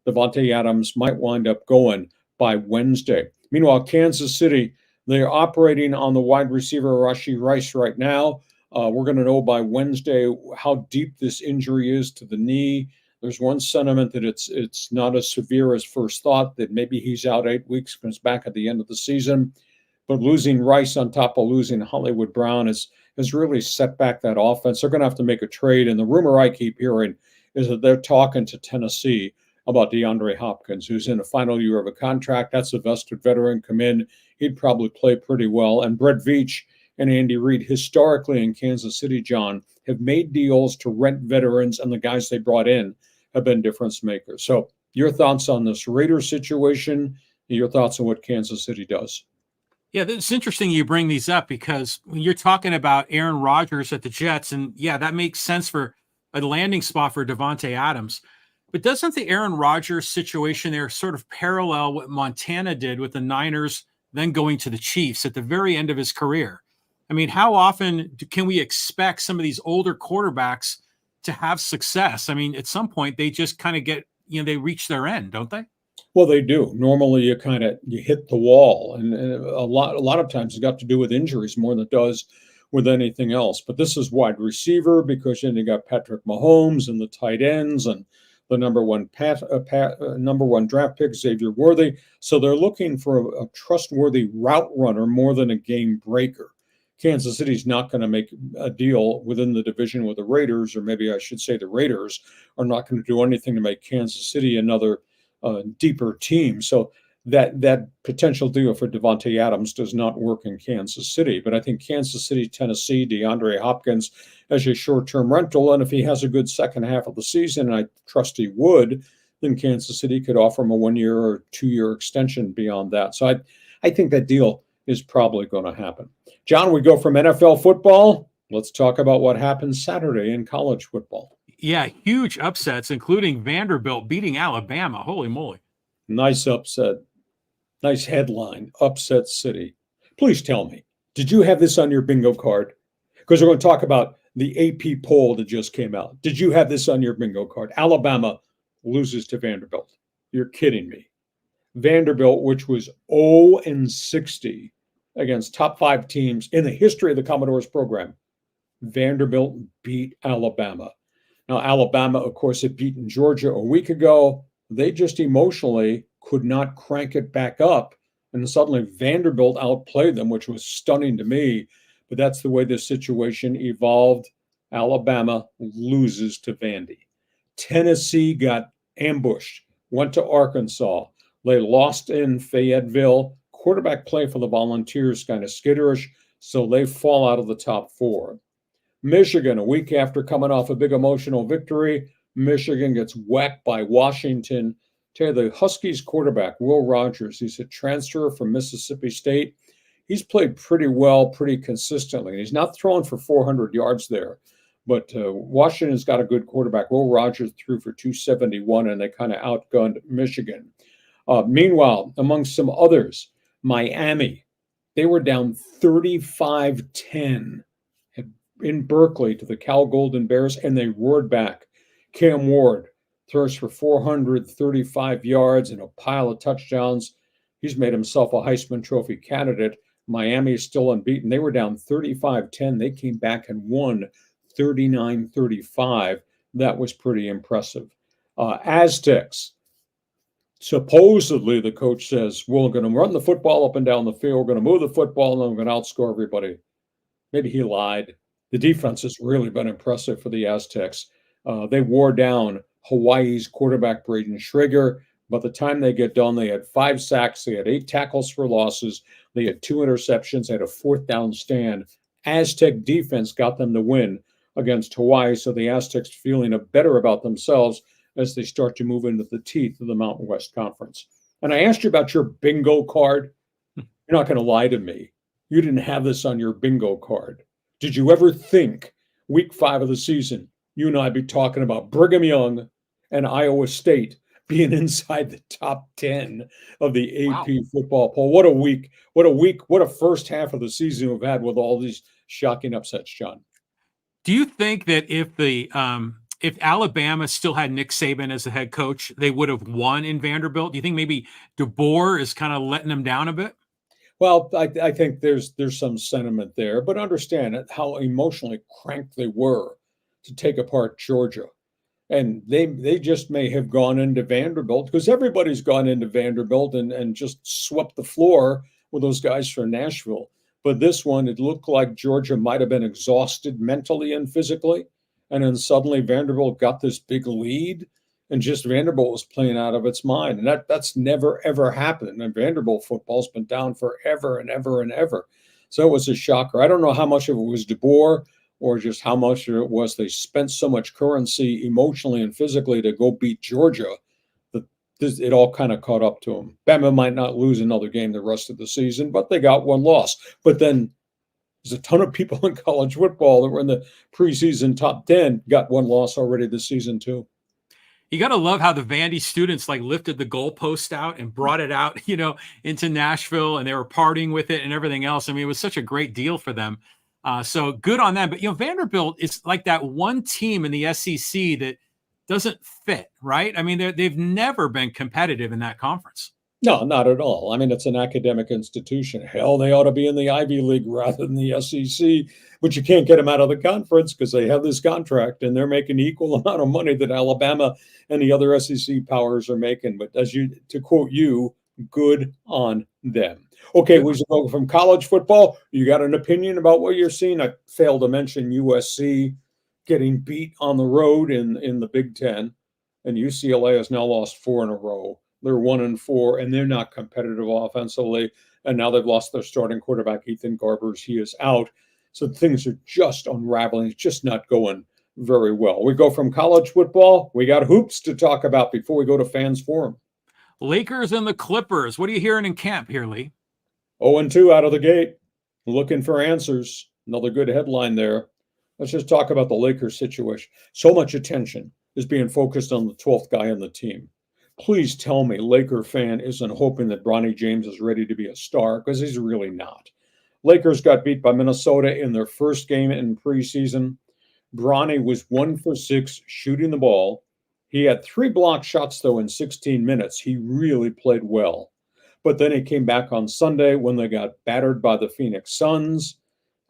Davante Adams might wind up going by Wednesday. Meanwhile, Kansas City, they're operating on the wide receiver Rashee Rice right now. We're going to know by Wednesday how deep this injury is to the knee. There's one sentiment that it's not as severe as first thought, that maybe he's out 8 weeks, comes back at the end of the season. But losing Rice on top of losing Hollywood Brown has really set back that offense. They're going to have to make a trade. And the rumor I keep hearing is that they're talking to Tennessee about DeAndre Hopkins, who's in the final year of a contract. That's a vested veteran. Come in, he'd probably play pretty well. And Brett Veach and Andy Reid, historically in Kansas City, John, have made deals to rent veterans, and the guys they brought in have been difference makers. So your thoughts on this Raiders situation, your thoughts on what Kansas City does? Yeah, it's interesting you bring these up, because when you're talking about Aaron Rodgers at the Jets, and yeah, that makes sense for a landing spot for Davante Adams. But doesn't the Aaron Rodgers situation there sort of parallel what Montana did with the Niners, then going to the Chiefs at the very end of his career? I mean, how often can we expect some of these older quarterbacks to have success? I mean, at some point they just kind of get, they reach their end, don't they? Well, they do. Normally you hit the wall, and a lot of times it's got to do with injuries more than it does with anything else. But this is wide receiver, because then you got Patrick Mahomes and the tight ends and the number one draft pick, Xavier Worthy. So they're looking for a trustworthy route runner more than a game breaker. Kansas City's not going to make a deal within the division with the Raiders, or maybe I should say the Raiders are not going to do anything to make Kansas City another deeper team. So that potential deal for Davante Adams does not work in Kansas City. But I think Kansas City, Tennessee, DeAndre Hopkins as a short-term rental, and if he has a good second half of the season, and I trust he would, then Kansas City could offer him a 1-year or 2-year extension beyond that. So I think that deal is probably going to happen. John, we go from NFL football. Let's talk about what happened Saturday in college football. Yeah, huge upsets, including Vanderbilt beating Alabama. Holy moly. Nice upset. Nice headline, Upset City. Please tell me, Did you have this on your bingo card? Because we're going to talk about the AP poll that just came out. Did you have this on your bingo card? Alabama loses to Vanderbilt. You're kidding me. Vanderbilt, which was 0-60 against top 5 teams in the history of the Commodores program, Vanderbilt beat Alabama. Now, Alabama, of course, had beaten Georgia a week ago. They just emotionally could not crank it back up. And suddenly Vanderbilt outplayed them, which was stunning to me. But that's the way this situation evolved. Alabama loses to Vandy. Tennessee got ambushed, went to Arkansas. They lost in Fayetteville. Quarterback play for the Volunteers kind of skitterish, so they fall out of the top 4. Michigan, a week after coming off a big emotional victory, Michigan gets whacked by Washington. Tell you, the Huskies quarterback, Will Rogers, he's a transfer from Mississippi State. He's played pretty well, pretty consistently. He's not throwing for 400 yards there, but Washington's got a good quarterback. Will Rogers threw for 271, and they kind of outgunned Michigan. Meanwhile, among some others, Miami, they were down 35-10 in Berkeley to the Cal Golden Bears, and they roared back. Cam Ward throws for 435 yards and a pile of touchdowns. He's made himself a Heisman Trophy candidate. Miami is still unbeaten. They were down 35-10. They came back and won 39-35. That was pretty impressive. Aztecs, supposedly the coach says, we're going to run the football up and down the field. We're going to move the football, and we're going to outscore everybody. Maybe he lied. The defense has really been impressive for the Aztecs. They wore down Hawaii's quarterback, Braden Schrager. By the time they get done, they had 5 sacks. They had 8 tackles for losses. They had 2 interceptions. They had a 4th down stand. Aztec defense got them the win against Hawaii, so the Aztecs feeling better about themselves as they start to move into the teeth of the Mountain West Conference. And I asked you about your bingo card. You're not going to lie to me. You didn't have this on your bingo card. Did you ever think week 5 of the season, you and I be talking about Brigham Young and Iowa State being inside the top 10 of the AP football poll? What a week. What a first half of the season we've had with all these shocking upsets, John. Do you think that if Alabama still had Nick Saban as the head coach, they would have won in Vanderbilt? Do you think maybe DeBoer is kind of letting them down a bit? Well, I think there's some sentiment there, but understand how emotionally cranked they were to take apart Georgia. And they just may have gone into Vanderbilt, because everybody's gone into Vanderbilt and just swept the floor with those guys from Nashville. But this one, it looked like Georgia might have been exhausted mentally and physically. And then suddenly Vanderbilt got this big lead, and just Vanderbilt was playing out of its mind. And that's never, ever happened. And Vanderbilt football's been down forever and ever and ever. So it was a shocker. I don't know how much of it was DeBoer or just how much of it was they spent so much currency emotionally and physically to go beat Georgia that it all kind of caught up to them. Bama might not lose another game the rest of the season, but they got one loss. But then there's a ton of people in college football that were in the preseason top 10, got one loss already this season too. You got to love how the Vandy students lifted the goalpost out and brought it out, into Nashville, and they were partying with it and everything else. I mean, it was such a great deal for them. So good on them. But, Vanderbilt is like that one team in the SEC that doesn't fit, right? I mean, they've never been competitive in that conference. No, not at all. I mean, it's an academic institution. Hell, they ought to be in the Ivy League rather than the SEC, but you can't get them out of the conference because they have this contract and they're making the equal amount of money that Alabama and the other SEC powers are making. But to quote you, good on them. Okay, we should go from college football. You got an opinion about what you're seeing? I failed to mention USC getting beat on the road in the Big Ten, and UCLA has now lost 4 in a row. They're 1-4, and they're not competitive offensively. And now they've lost their starting quarterback, Ethan Garbers. He is out. So things are just unraveling. It's just not going very well. We go from college football. We got hoops to talk about before we go to Fans Forum. Lakers and the Clippers. What are you hearing in camp here, Lee? 0-2 out of the gate. Looking for answers. Another good headline there. Let's just talk about the Lakers situation. So much attention is being focused on the 12th guy on the team. Please tell me Laker fan isn't hoping that Bronny James is ready to be a star, because he's really not. Lakers got beat by Minnesota in their first game in preseason. Bronny was 1 for 6 shooting the ball. He had 3 block shots, though, in 16 minutes. He really played well. But then he came back on Sunday when they got battered by the Phoenix Suns.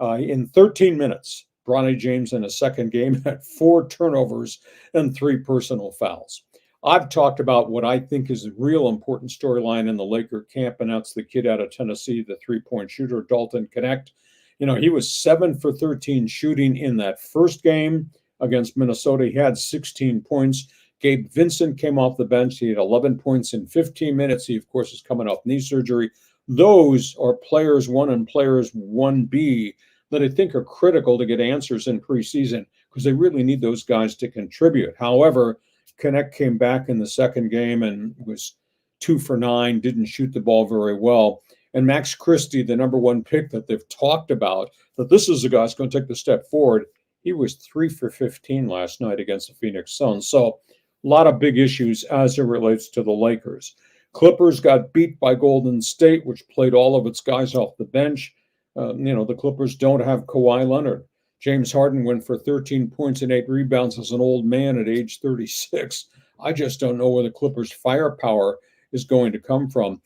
In 13 minutes, Bronny James in a second game had 4 turnovers and 3 personal fouls. I've talked about what I think is a real important storyline in the Laker camp, and that's the kid out of Tennessee, the three-point shooter, Dalton Knecht. You know, he was 7 for 13 shooting in that first game against Minnesota. He had 16 points. Gabe Vincent came off the bench. He had 11 points in 15 minutes. He, of course, is coming off knee surgery. Those are players 1 and players 1B that I think are critical to get answers in preseason because they really need those guys to contribute. However, Knecht came back in the second game and was 2 for 9, didn't shoot the ball very well. And Max Christie, the number 1 pick that they've talked about, that this is the guy that's going to take the step forward, he was 3 for 15 last night against the Phoenix Suns. So a lot of big issues as it relates to the Lakers. Clippers got beat by Golden State, which played all of its guys off the bench. The Clippers don't have Kawhi Leonard. James Harden went for 13 points and 8 rebounds as an old man at age 36. I just don't know where the Clippers' firepower is going to come from.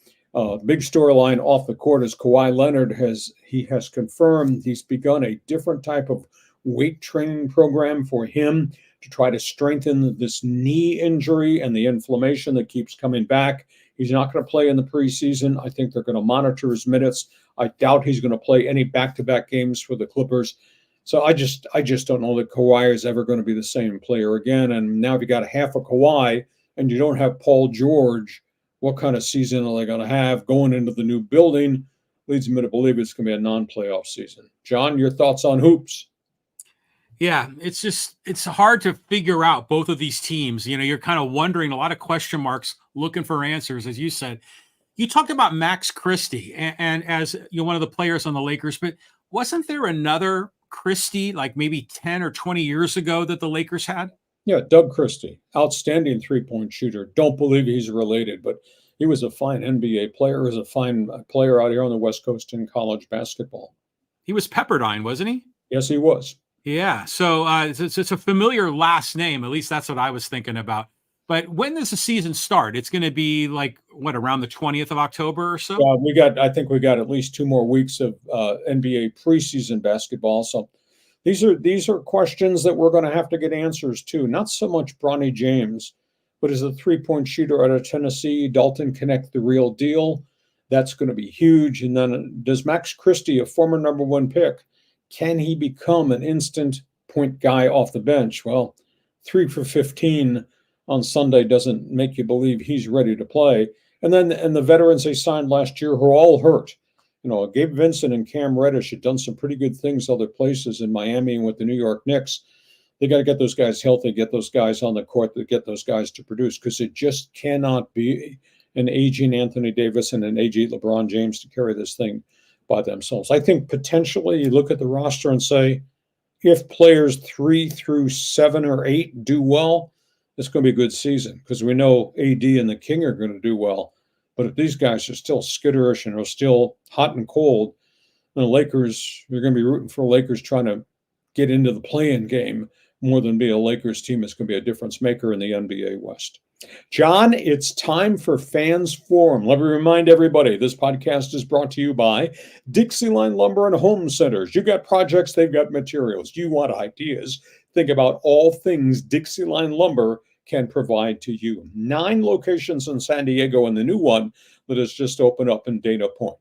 Big storyline off the court is Kawhi Leonard has confirmed he's begun a different type of weight training program for him to try to strengthen this knee injury and the inflammation that keeps coming back. He's not going to play in the preseason. I think they're going to monitor his minutes. I doubt he's going to play any back-to-back games for the Clippers. So I just don't know that Kawhi is ever going to be the same player again. And now if you got half a Kawhi and you don't have Paul George, what kind of season are they going to have going into the new building? Leads me to believe it's going to be a non-playoff season. John, your thoughts on hoops? Yeah, it's hard to figure out both of these teams. You know, you're kind of wondering, a lot of question marks, looking for answers, as you said. You talked about Max Christie and as one of the players on the Lakers, but wasn't there another Christie like maybe 10 or 20 years ago that the Lakers had? Yeah, Doug Christie, outstanding three-point shooter. Don't believe he's related, but he was a fine NBA player, was a fine player out here on the West Coast in college basketball. He was Pepperdine, wasn't he? Yes, he was. Yeah, so it's a familiar last name. At least that's what I was thinking about. But when does the season start? It's going to be like, what, around the 20th of October or so? I think we got at least 2 more weeks of NBA preseason basketball. So these are questions that we're going to have to get answers to. Not so much Bronny James, but as a three-point shooter out of Tennessee, Dalton Knecht the real deal. That's going to be huge. And then does Max Christie, a former number 1 pick, can he become an instant point guy off the bench? Well, 3 for 15 on Sunday doesn't make you believe he's ready to play. And the veterans they signed last year who are all hurt. You know, Gabe Vincent and Cam Reddish had done some pretty good things other places in Miami and with the New York Knicks. They got to get those guys healthy, get those guys on the court, to get those guys to produce, because it just cannot be an aging Anthony Davis and an aging LeBron James to carry this thing by themselves. I think potentially you look at the roster and say, if players 3 through 7 or 8 do well, it's going to be a good season because we know AD and the King are going to do well. But if these guys are still skitterish and are still hot and cold, the Lakers, you're going to be rooting for Lakers trying to get into the play-in game more than be a Lakers team that's going to be a difference maker in the NBA West. John, it's time for Fans Forum. Let me remind everybody, this podcast is brought to you by DIXIELINE Lumber and Home Centers. You got projects, they've got materials. You want ideas, think about all things DIXIELINE Lumber can provide to you. 9 locations in San Diego and the new one that has just opened up in Dana Point.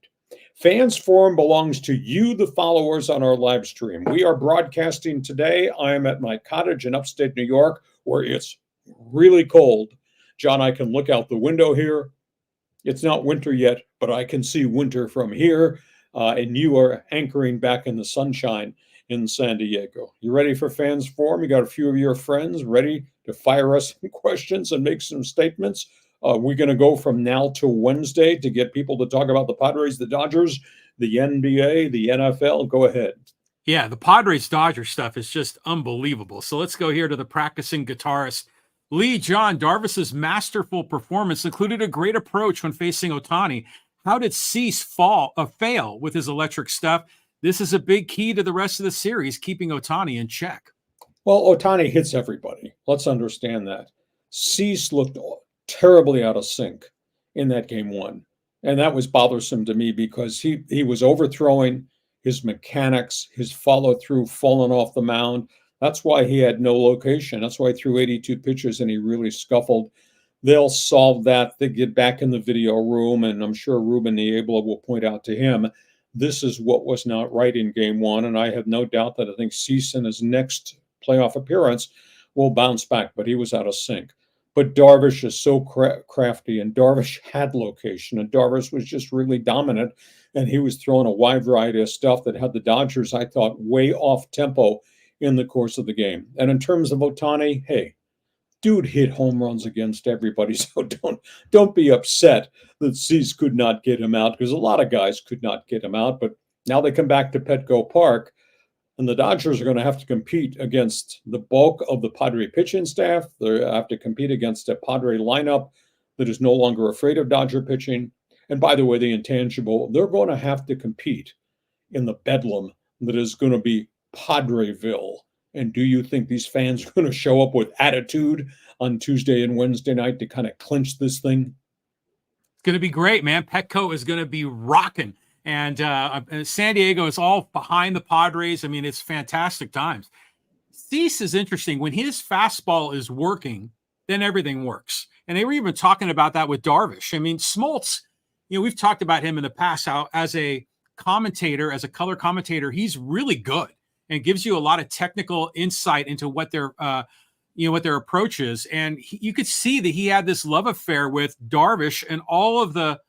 Fans Forum belongs to you, the followers on our live stream. We are broadcasting today. I am at my cottage in upstate New York where it's really cold. John, I can look out the window here. It's not winter yet, but I can see winter from here. And you are anchoring back in the sunshine in San Diego. You ready for Fans Forum? You got a few of your friends ready to fire us some questions and make some statements. We're going to go from now till Wednesday to get people to talk about the Padres, the Dodgers, the NBA, the NFL. Go ahead. Yeah, the Padres-Dodgers stuff is just unbelievable. So let's go here to the practicing guitarist. Lee John Darvis's masterful performance included a great approach when facing Ohtani. how did Cease fail with his electric stuff? This is a big key to the rest of the series, keeping Ohtani in check. Well, Ohtani hits everybody. Let's understand that. Cease looked terribly out of sync in that game one. And that was bothersome to me because he was overthrowing his mechanics, his follow-through, falling off the mound. That's why he had no location. That's why he threw 82 pitches and he really scuffled. They'll solve that. They get back in the video room, and I'm sure Ruben Niebla will point out to him, this is what was not right in game one. And I have no doubt that I think Cease in his next playoff appearance will bounce back, but he was out of sync. But Darvish is so crafty, and Darvish had location, and Darvish was just really dominant, and he was throwing a wide variety of stuff that had the Dodgers, I thought, way off tempo in the course of the game. And in terms of Ohtani, hey, dude hit home runs against everybody, so don't be upset that Cease could not get him out, because a lot of guys could not get him out. But now they come back to Petco Park, and the Dodgers are going to have to compete against the bulk of the Padre pitching staff. They have to compete against a Padre lineup that is no longer afraid of Dodger pitching. And by the way, the intangible, they're going to have to compete in the bedlam that is going to be Padreville. And do you think these fans are going to show up with attitude on Tuesday and Wednesday night to kind of clinch this thing? It's going to be great, man. Petco is going to be rocking. And San Diego is all behind the Padres. I mean, it's fantastic times. Cease is interesting. When his fastball is working, then everything works. And they were even talking about that with Darvish. I mean, Smoltz, we've talked about him in the past, how as a commentator, as a color commentator, he's really good and gives you a lot of technical insight into what their approach is. And you could see that he had this love affair with Darvish and all of the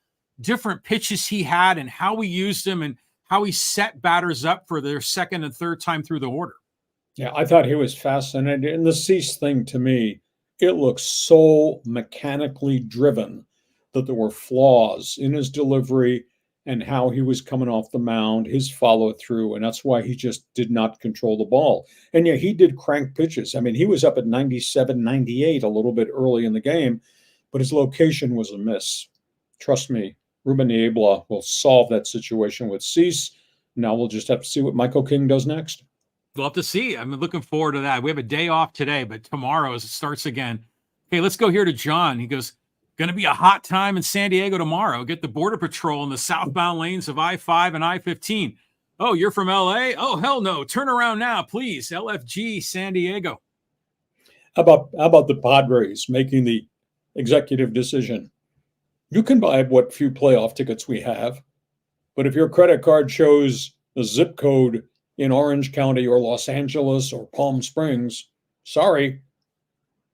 different pitches he had and how he used them and how he set batters up for their second and third time through the order. Yeah, I thought he was fascinating. And the Cease thing, to me, it looks so mechanically driven that there were flaws in his delivery and how he was coming off the mound, his follow-through, and that's why he just did not control the ball. And yeah, he did crank pitches. I mean, he was up at 97, 98 a little bit early in the game, but his location was a miss. Trust me, Ruben Niebla will solve that situation with Cease. Now we'll just have to see what Michael King does next. We'll have to see. I'm looking forward to that. We have a day off today, but tomorrow as it starts again. Okay, let's go here to John. He goes, going to be a hot time in San Diego tomorrow. Get the Border Patrol in the southbound lanes of I-5 and I-15. Oh, you're from L.A.? Oh, hell no. Turn around now, please. LFG San Diego. How about the Padres making the executive decision? You can buy what few playoff tickets we have, but if your credit card shows a zip code in Orange County or Los Angeles or Palm Springs, sorry,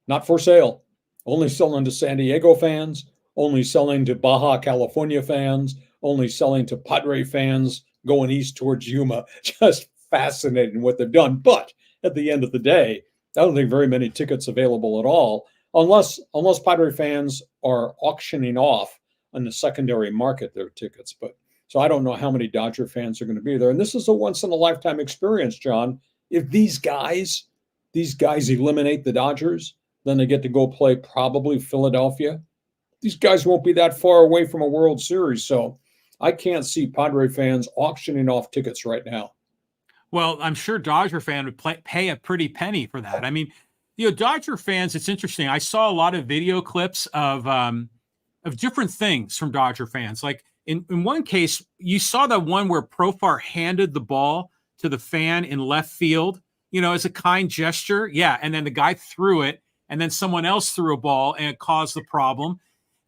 not for sale. Only selling to San Diego fans, only selling to Baja California fans, only selling to Padre fans going east towards Yuma. Just fascinating what they've done. But at the end of the day, I don't think very many tickets available at all, unless Padre fans are auctioning off on the secondary market their tickets. But so I don't know how many Dodger fans are going to be there. And this is a once-in-a-lifetime experience, John. If these guys eliminate the Dodgers, then they get to go play probably Philadelphia. These guys won't be that far away from a World Series. So I can't see Padre fans auctioning off tickets right now. Well, I'm sure Dodger fan would pay a pretty penny for that. I mean, Dodger fans, it's interesting. I saw a lot of video clips of different things from Dodger fans. Like in one case, you saw the one where Profar handed the ball to the fan in left field, as a kind gesture. Yeah. And then the guy threw it, and then someone else threw a ball and it caused the problem.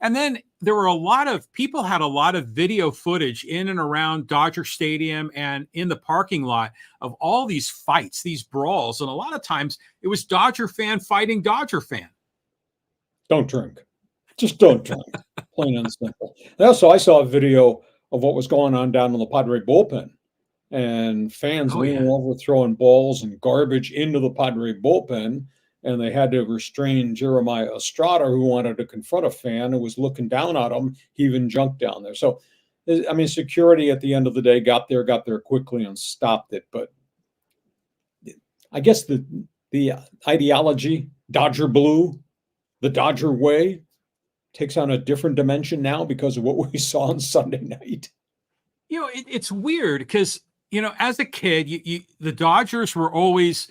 And then there were a lot of people had a lot of video footage in and around Dodger Stadium and in the parking lot of all these fights, these brawls. And a lot of times it was Dodger fan fighting Dodger fan. Don't drink. Just don't drink. Plain and simple. And also, I saw a video of what was going on down in the Padre bullpen, and fans leaning over, throwing balls and garbage into the Padre bullpen. And they had to restrain Jeremiah Estrada, who wanted to confront a fan who was looking down at him. He even jumped down there. So, I mean, security at the end of the day got there quickly and stopped it. But I guess the ideology, Dodger blue, the Dodger way, takes on a different dimension now because of what we saw on Sunday night. It's weird because, as a kid, the Dodgers were always,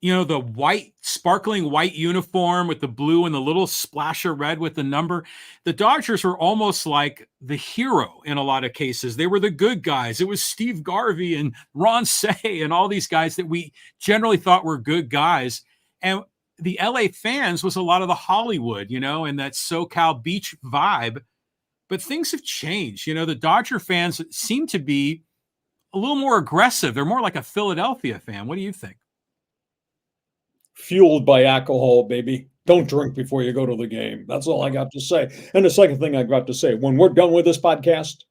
the sparkling white uniform with the blue and the little splash of red with the number. The Dodgers were almost like the hero in a lot of cases. They were the good guys. It was Steve Garvey and Ron Say and all these guys that we generally thought were good guys. And the LA fans was a lot of the Hollywood, and that SoCal beach vibe. But things have changed. The Dodger fans seem to be a little more aggressive. They're more like a Philadelphia fan. What do you think? Fueled by alcohol, baby. Don't drink before you go to the game. That's all I got to say. And the second thing I got to say, when we're done with this podcast,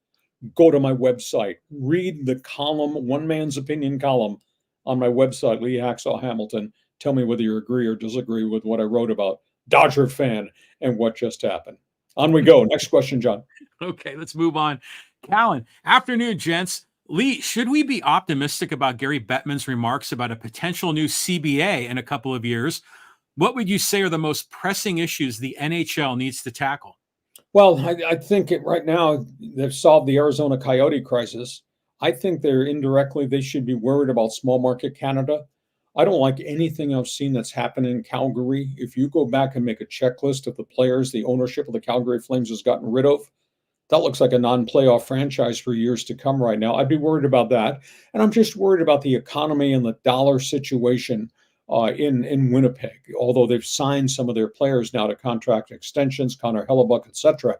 go to my website, read the column, One Man's Opinion column on my website, Lee Hacksaw Hamilton. Tell me whether you agree or disagree with what I wrote about Dodger fan and what just happened. On we go. Next question, John. Okay, let's move on. Callan, afternoon, gents. Lee, should we be optimistic about Gary Bettman's remarks about a potential new CBA in a couple of years? What would you say are the most pressing issues the NHL needs to tackle? Well, I think right now they've solved the Arizona Coyote crisis. I think they should be worried about small market Canada. I don't like anything I've seen that's happened in Calgary. If you go back and make a checklist of the players the ownership of the Calgary Flames has gotten rid of, that looks like a non-playoff franchise for years to come right now. I'd be worried about that. And I'm just worried about the economy and the dollar situation in Winnipeg, although they've signed some of their players now to contract extensions, Connor Hellebuck, etc.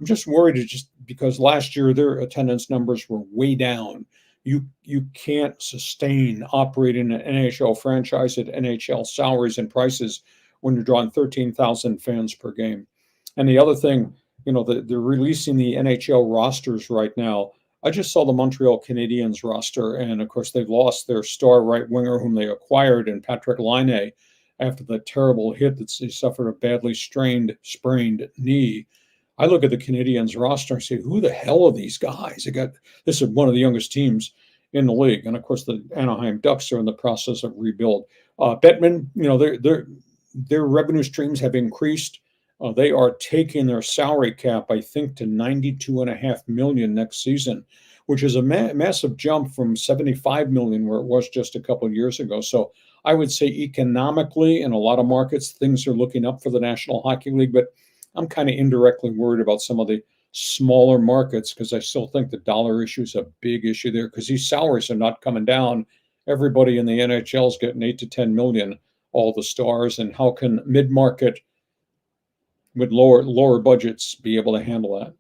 I'm just worried just because last year their attendance numbers were way down. You can't sustain operating an NHL franchise at NHL salaries and prices when you're drawing 13,000 fans per game. And the other thing, they're releasing the NHL rosters right now. I just saw the Montreal Canadiens roster, and of course they've lost their star right winger whom they acquired in Patrick-Laine after the terrible hit that he suffered a badly sprained knee. I look at the Canadiens roster and say, who the hell are these guys? This is one of the youngest teams in the league. And of course, the Anaheim Ducks are in the process of rebuild. Bettman, their revenue streams have increased. They are taking their salary cap, I think, to $92.5 million next season, which is a massive jump from $75 million where it was just a couple of years ago. So I would say economically, in a lot of markets, things are looking up for the National Hockey League, but I'm kind of indirectly worried about some of the smaller markets because I still think the dollar issue is a big issue there because these salaries are not coming down. Everybody in the NHL is getting $8 to $10 million, all the stars, and how can mid-market with lower budgets be able to handle that?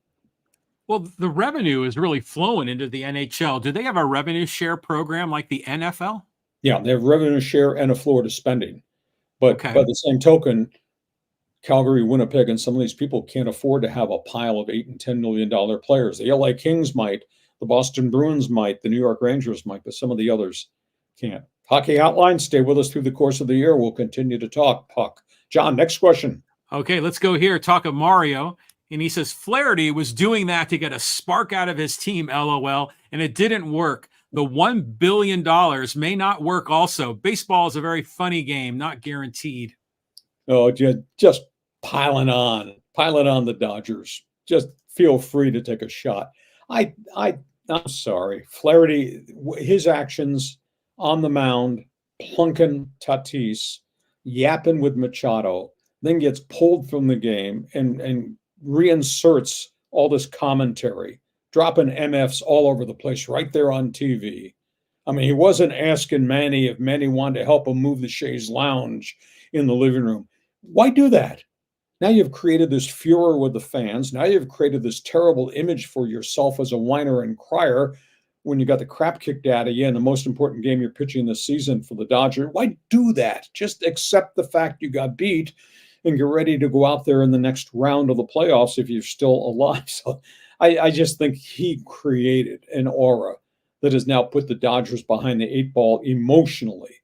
Well, the revenue is really flowing into the NHL. Do they have a revenue share program like the NFL? Yeah, they have revenue share and a floor to spending. But by the same token, Calgary, Winnipeg, and some of these people can't afford to have a pile of $8 and $10 million players. The LA Kings might, the Boston Bruins might, the New York Rangers might, but some of the others can't. Hockey Hotline, stay with us through the course of the year. We'll continue to talk puck. John, next question. Okay, let's go here. Talk of Mario. And he says, Flaherty was doing that to get a spark out of his team, LOL, and it didn't work. The $1 billion may not work also. Baseball is a very funny game, not guaranteed. Oh, just piling on the Dodgers. Just feel free to take a shot. I'm sorry. Flaherty, his actions on the mound, plunking Tatis, yapping with Machado, then gets pulled from the game and reinserts all this commentary, dropping MFs all over the place right there on TV. I mean, he wasn't asking Manny if Manny wanted to help him move the chaise lounge in the living room. Why do that? Now you've created this furor with the fans. Now you've created this terrible image for yourself as a whiner and crier when you got the crap kicked out of you in the most important game you're pitching this season for the Dodgers. Why do that? Just accept the fact you got beat and get ready to go out there in the next round of the playoffs if you're still alive. So I just think he created an aura that has now put the Dodgers behind the 8 ball emotionally.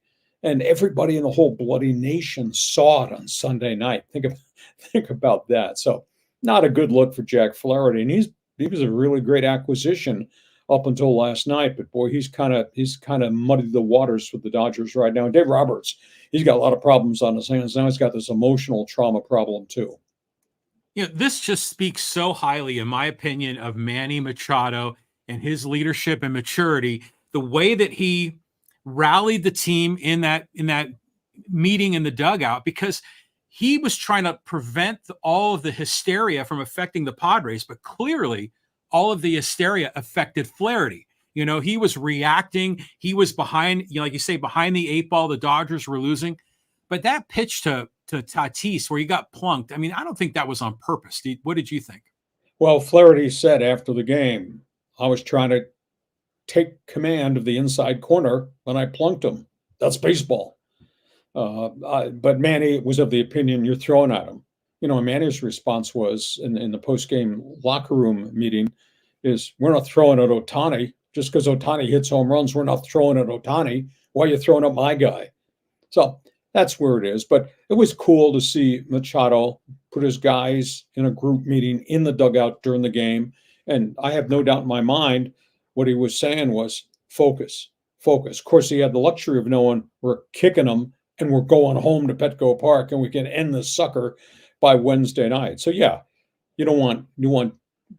And everybody in the whole bloody nation saw it on Sunday night. Think about that. So not a good look for Jack Flaherty. And he was a really great acquisition up until last night. But boy, he's kind of muddied the waters with the Dodgers right now. And Dave Roberts, he's got a lot of problems on his hands. Now he's got this emotional trauma problem too. This just speaks so highly, in my opinion, of Manny Machado and his leadership and maturity. The way that he rallied the team in that meeting in the dugout, because he was trying to prevent all of the hysteria from affecting the Padres, but clearly all of the hysteria affected Flaherty. He was reacting. He was behind, like you say, behind the eight ball. The Dodgers were losing. But that pitch to Tatis where he got plunked, I mean, I don't think that was on purpose. What did you think? Well, Flaherty said after the game, I was trying to take command of the inside corner and I plunked him. That's baseball. But Manny was of the opinion you're throwing at him. Manny's response was in the post-game locker room meeting is, we're not throwing at Ohtani. Just because Ohtani hits home runs, we're not throwing at Ohtani. Why are you throwing at my guy? So that's where it is. But it was cool to see Machado put his guys in a group meeting in the dugout during the game. And I have no doubt in my mind what he was saying was focus, focus. Of course, he had the luxury of knowing we're kicking them and we're going home to Petco Park and we can end this sucker by Wednesday night. So, yeah, you want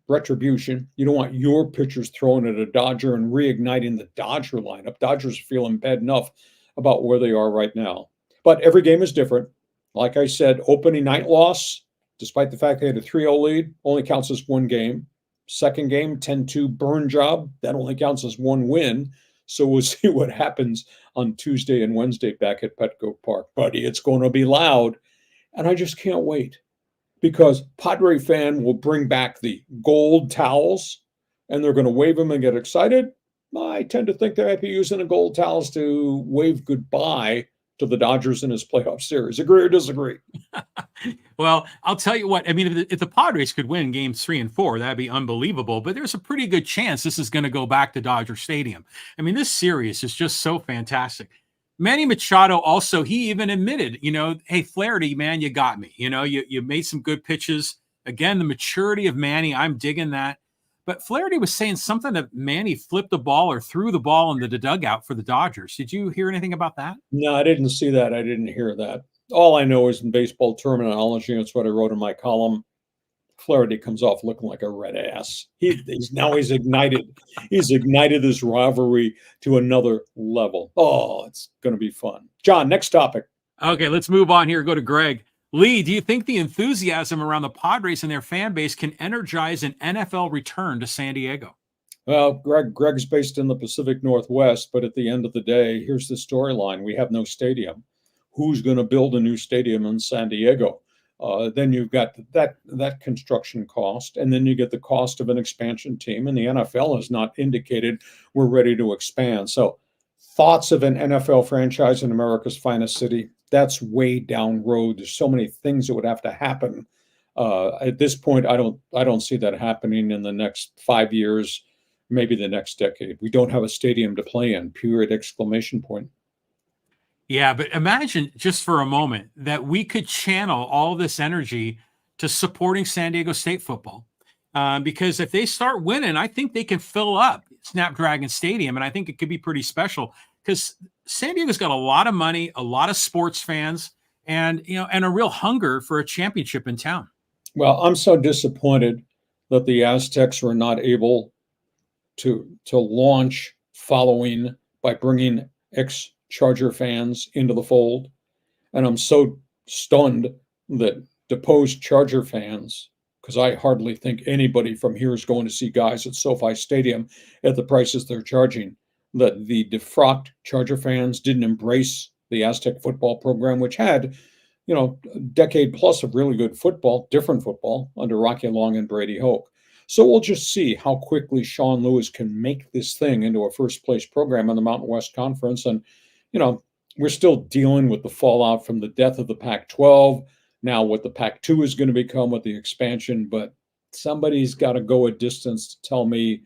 retribution. You don't want your pitchers throwing at a Dodger and reigniting the Dodger lineup. Dodgers are feeling bad enough about where they are right now. But every game is different. Like I said, opening night loss, despite the fact they had a 3-0 lead, only counts as one game. Second game, 10-2 burn job, that only counts as one win. So we'll see what happens on Tuesday and Wednesday back at Petco Park. Buddy, it's going to be loud. And I just can't wait, because Padre fan will bring back the gold towels and they're going to wave them and get excited. I tend to think they might be using the gold towels to wave goodbye to the Dodgers in his playoff series. Agree or disagree? Well, I'll tell you what. I mean, if the Padres could win games 3 and 4, that'd be unbelievable. But there's a pretty good chance this is going to go back to Dodger Stadium. I mean, this series is just so fantastic. Manny Machado also, he even admitted, hey, Flaherty, man, you got me. You made some good pitches. Again, the maturity of Manny, I'm digging that. But Flaherty was saying something that Manny flipped the ball or threw the ball into the dugout for the Dodgers. Did you hear anything about that? No, I didn't see that. I didn't hear that. All I know is in baseball terminology, that's what I wrote in my column, Flaherty comes off looking like a red ass. He's ignited. He's ignited this rivalry to another level. Oh, it's going to be fun. John, next topic. Okay, let's move on here. Go to Greg. Lee, do you think the enthusiasm around the Padres and their fan base can energize an NFL return to San Diego? Well, Greg's based in the Pacific Northwest, but at the end of the day, here's the storyline. We have no stadium. Who's going to build a new stadium in San Diego? Then you've got that construction cost, and then you get the cost of an expansion team, and the NFL has not indicated we're ready to expand. So thoughts of an NFL franchise in America's finest city, that's way down road. There's so many things that would have to happen. At this point, I don't see that happening in the next 5 years, maybe the next decade. We don't have a stadium to play in, period, exclamation point. Yeah, but imagine just for a moment that we could channel all this energy to supporting San Diego State football. Because if they start winning, I think they can fill up Snapdragon Stadium, and I think it could be pretty special because San Diego's got a lot of money, a lot of sports fans, and a real hunger for a championship in town. Well, I'm so disappointed that the Aztecs were not able to launch following by bringing ex-Charger fans into the fold, and I'm so stunned that deposed Charger fans, because I hardly think anybody from here is going to see guys at SoFi Stadium at the prices they're charging, that the defrocked Charger fans didn't embrace the Aztec football program, which had, a decade plus of really good football, different football under Rocky Long and Brady Hoke. So we'll just see how quickly Sean Lewis can make this thing into a first place program in the Mountain West Conference. And, we're still dealing with the fallout from the death of the Pac-12. Now what the Pac-2 is going to become with the expansion, but somebody's got to go a distance to tell me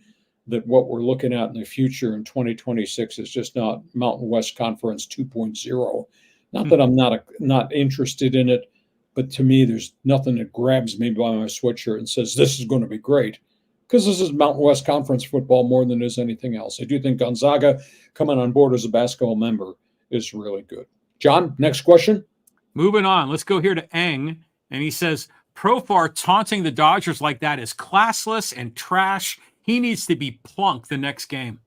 that what we're looking at in the future in 2026 is just not Mountain West Conference 2.0. Not that I'm not interested in it, but to me, there's nothing that grabs me by my sweatshirt and says, this is going to be great, because this is Mountain West Conference football more than it is anything else. I do think Gonzaga coming on board as a basketball member is really good. John, next question. Moving on, let's go here to Eng, and he says, Profar taunting the Dodgers like that is classless and trash. He needs to be plunked the next game.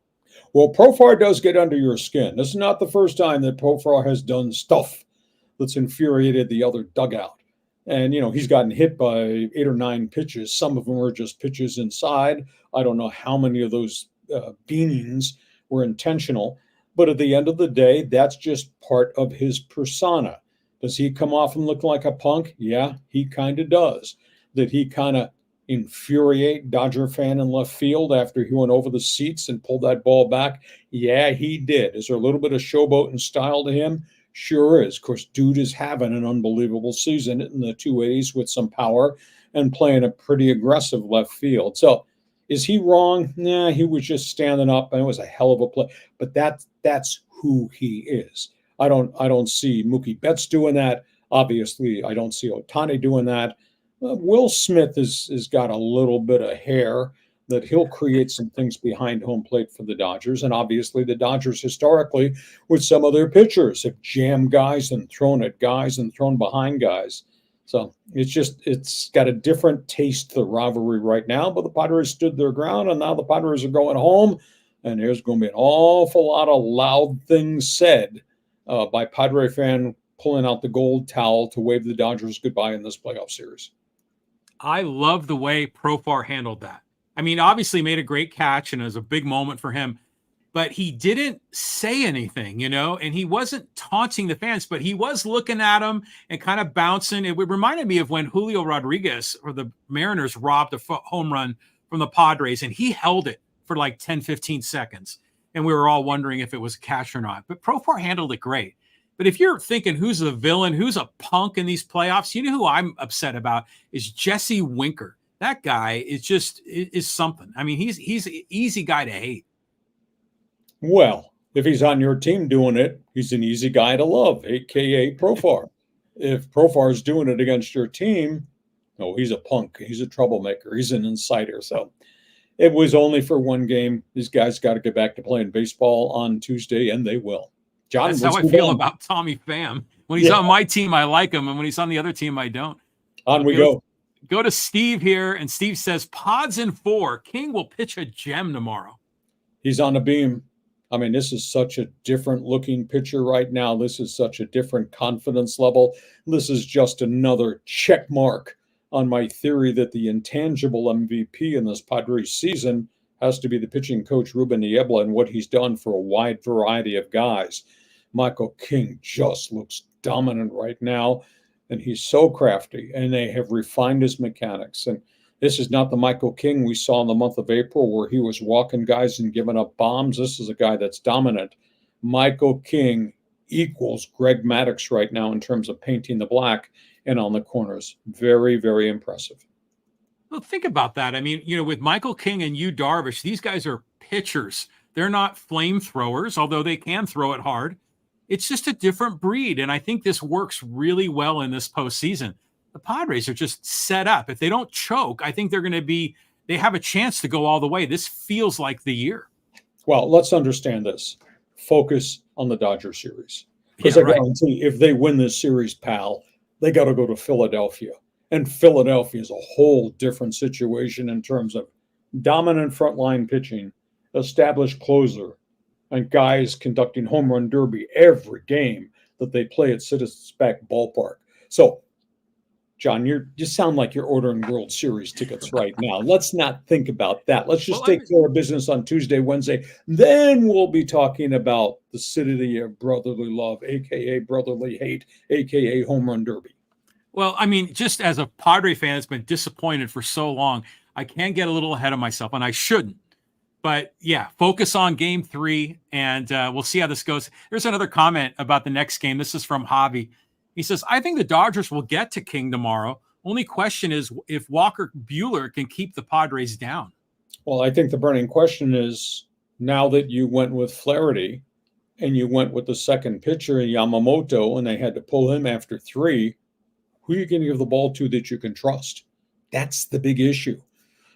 Well, Profar does get under your skin. This is not the first time that Profar has done stuff that's infuriated the other dugout. And, he's gotten hit by 8 or 9 pitches. Some of them were just pitches inside. I don't know how many of those beanings were intentional. But at the end of the day, that's just part of his persona. Does he come off and look like a punk? Yeah, he kind of does. Did he kind of infuriate Dodger fan in left field after he went over the seats and pulled that ball back? Yeah, he did. Is there a little bit of showboating style to him? Sure is. Of course, dude is having an unbelievable season in the 280s with some power and playing a pretty aggressive left field. So is he wrong? Nah, he was just standing up, and it was a hell of a play. But that's who he is. I don't see Mookie Betts doing that. Obviously, I don't see Ohtani doing that. Will Smith has got a little bit of hair that he'll create some things behind home plate for the Dodgers. And obviously the Dodgers historically with some of their pitchers have jammed guys and thrown at guys and thrown behind guys. So it's got a different taste to the rivalry right now, but the Padres stood their ground, and now the Padres are going home, and there's going to be an awful lot of loud things said by Padre fan pulling out the gold towel to wave the Dodgers goodbye in this playoff series. I love the way Profar handled that. I mean, obviously made a great catch, and it was a big moment for him, but he didn't say anything, and he wasn't taunting the fans, but he was looking at them and kind of bouncing. It reminded me of when Julio Rodriguez or the Mariners robbed a home run from the Padres, and he held it for like 10, 15 seconds. And we were all wondering if it was a catch or not. But Profar handled it great. But if you're thinking who's the villain, who's a punk in these playoffs, you know who I'm upset about is Jesse Winker. That guy is something. I mean, he's an easy guy to hate. Well, if he's on your team doing it, he's an easy guy to love, a.k.a. Profar. If Profar's doing it against your team, no, he's a punk. He's a troublemaker. He's an insider. So it was only for one game. These guys got to get back to playing baseball on Tuesday, and they will. John, that's how I feel about Tommy Pham. When he's on my team, I like him, and when he's on the other team, I don't. On we go. Go to Steve here, and Steve says, Pods in 4. King will pitch a gem tomorrow. He's on the beam. I mean, this is such a different looking pitcher right now. This is such a different confidence level. This is just another check mark on my theory that the intangible MVP in this Padres season has to be the pitching coach, Ruben Niebla, and what he's done for a wide variety of guys. Michael King just looks dominant right now, and he's so crafty, and they have refined his mechanics. And this is not the Michael King we saw in the month of April where he was walking guys and giving up bombs. This is a guy that's dominant. Michael King equals Greg Maddux right now in terms of painting the black and on the corners. Very, very impressive. Well, think about that. I mean, with Michael King and Yu Darvish, these guys are pitchers. They're not flamethrowers, although they can throw it hard. It's just a different breed, and I think this works really well in this postseason. The Padres are just set up. If they don't choke, I think they have a chance to go all the way. This feels like the year. Well, let's understand this. Focus on the Dodger series. Because I guarantee if they win this series, pal, they got to go to Philadelphia. And Philadelphia is a whole different situation in terms of dominant frontline pitching, established closer, and guys conducting home run derby every game that they play at Citizens Bank Ballpark. So, John, you sound like you're ordering World Series tickets right now. Let's not think about that. Let's just take care of business on Tuesday, Wednesday. Then we'll be talking about the city of brotherly love, a.k.a. brotherly hate, a.k.a. home run derby. Well, I mean, just as a Padre fan that's been disappointed for so long, I can't get a little ahead of myself, and I shouldn't. But, yeah, focus on Game 3, and we'll see how this goes. There's another comment about the next game. This is from Javi. He says, I think the Dodgers will get to King tomorrow. Only question is if Walker Buehler can keep the Padres down. Well, I think the burning question is now that you went with Flaherty and you went with the second pitcher, Yamamoto, and they had to pull him after 3, who are you going to give the ball to that you can trust? That's the big issue.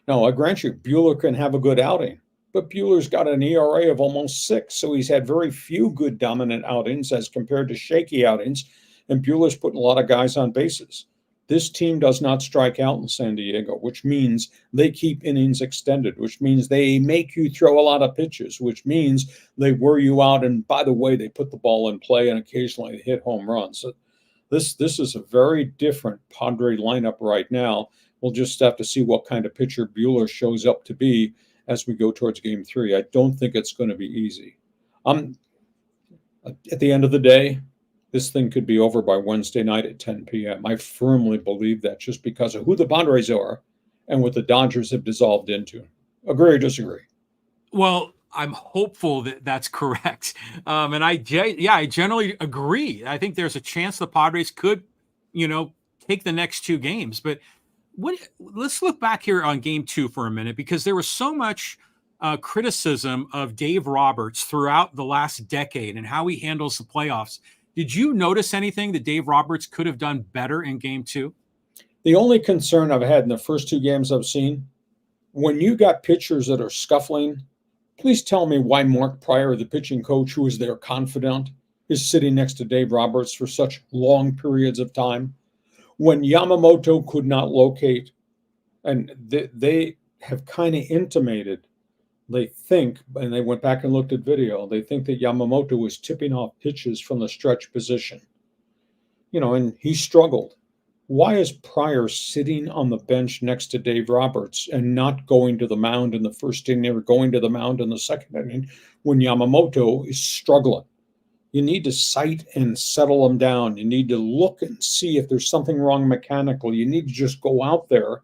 Now, I grant you, Buehler can have a good outing, but Buehler's got an ERA of almost 6, so he's had very few good dominant outings as compared to shaky outings, and Buehler's putting a lot of guys on bases. This team does not strike out in San Diego, which means they keep innings extended, which means they make you throw a lot of pitches, which means they wear you out. And by the way, they put the ball in play and occasionally hit home runs. So this is a very different Padre lineup right now. We'll just have to see what kind of pitcher Buehler shows up to be as we go towards Game 3. I don't think it's going to be easy. At the end of the day, this thing could be over by Wednesday night at 10 p.m. I firmly believe that, just because of who the Padres are and what the Dodgers have dissolved into. Agree or disagree? Well, I'm hopeful that that's correct. And I generally agree. I think there's a chance the Padres could, take the next 2 games. But let's look back here on Game 2 for a minute, because there was so much criticism of Dave Roberts throughout the last decade and how he handles the playoffs. Did you notice anything that Dave Roberts could have done better in Game 2? The only concern I've had in the first 2 games I've seen, when you got pitchers that are scuffling, please tell me why Mark Pryor, the pitching coach, who is their confidant, is sitting next to Dave Roberts for such long periods of time. When Yamamoto could not locate, and they have kind of intimated, they think, and they went back and looked at video, they think that Yamamoto was tipping off pitches from the stretch position. And he struggled. Why is Pryor sitting on the bench next to Dave Roberts and not going to the mound in the first inning or going to the mound in the second inning when Yamamoto is struggling? You need to sight and settle him down. You need to look and see if there's something wrong mechanically. You need to just go out there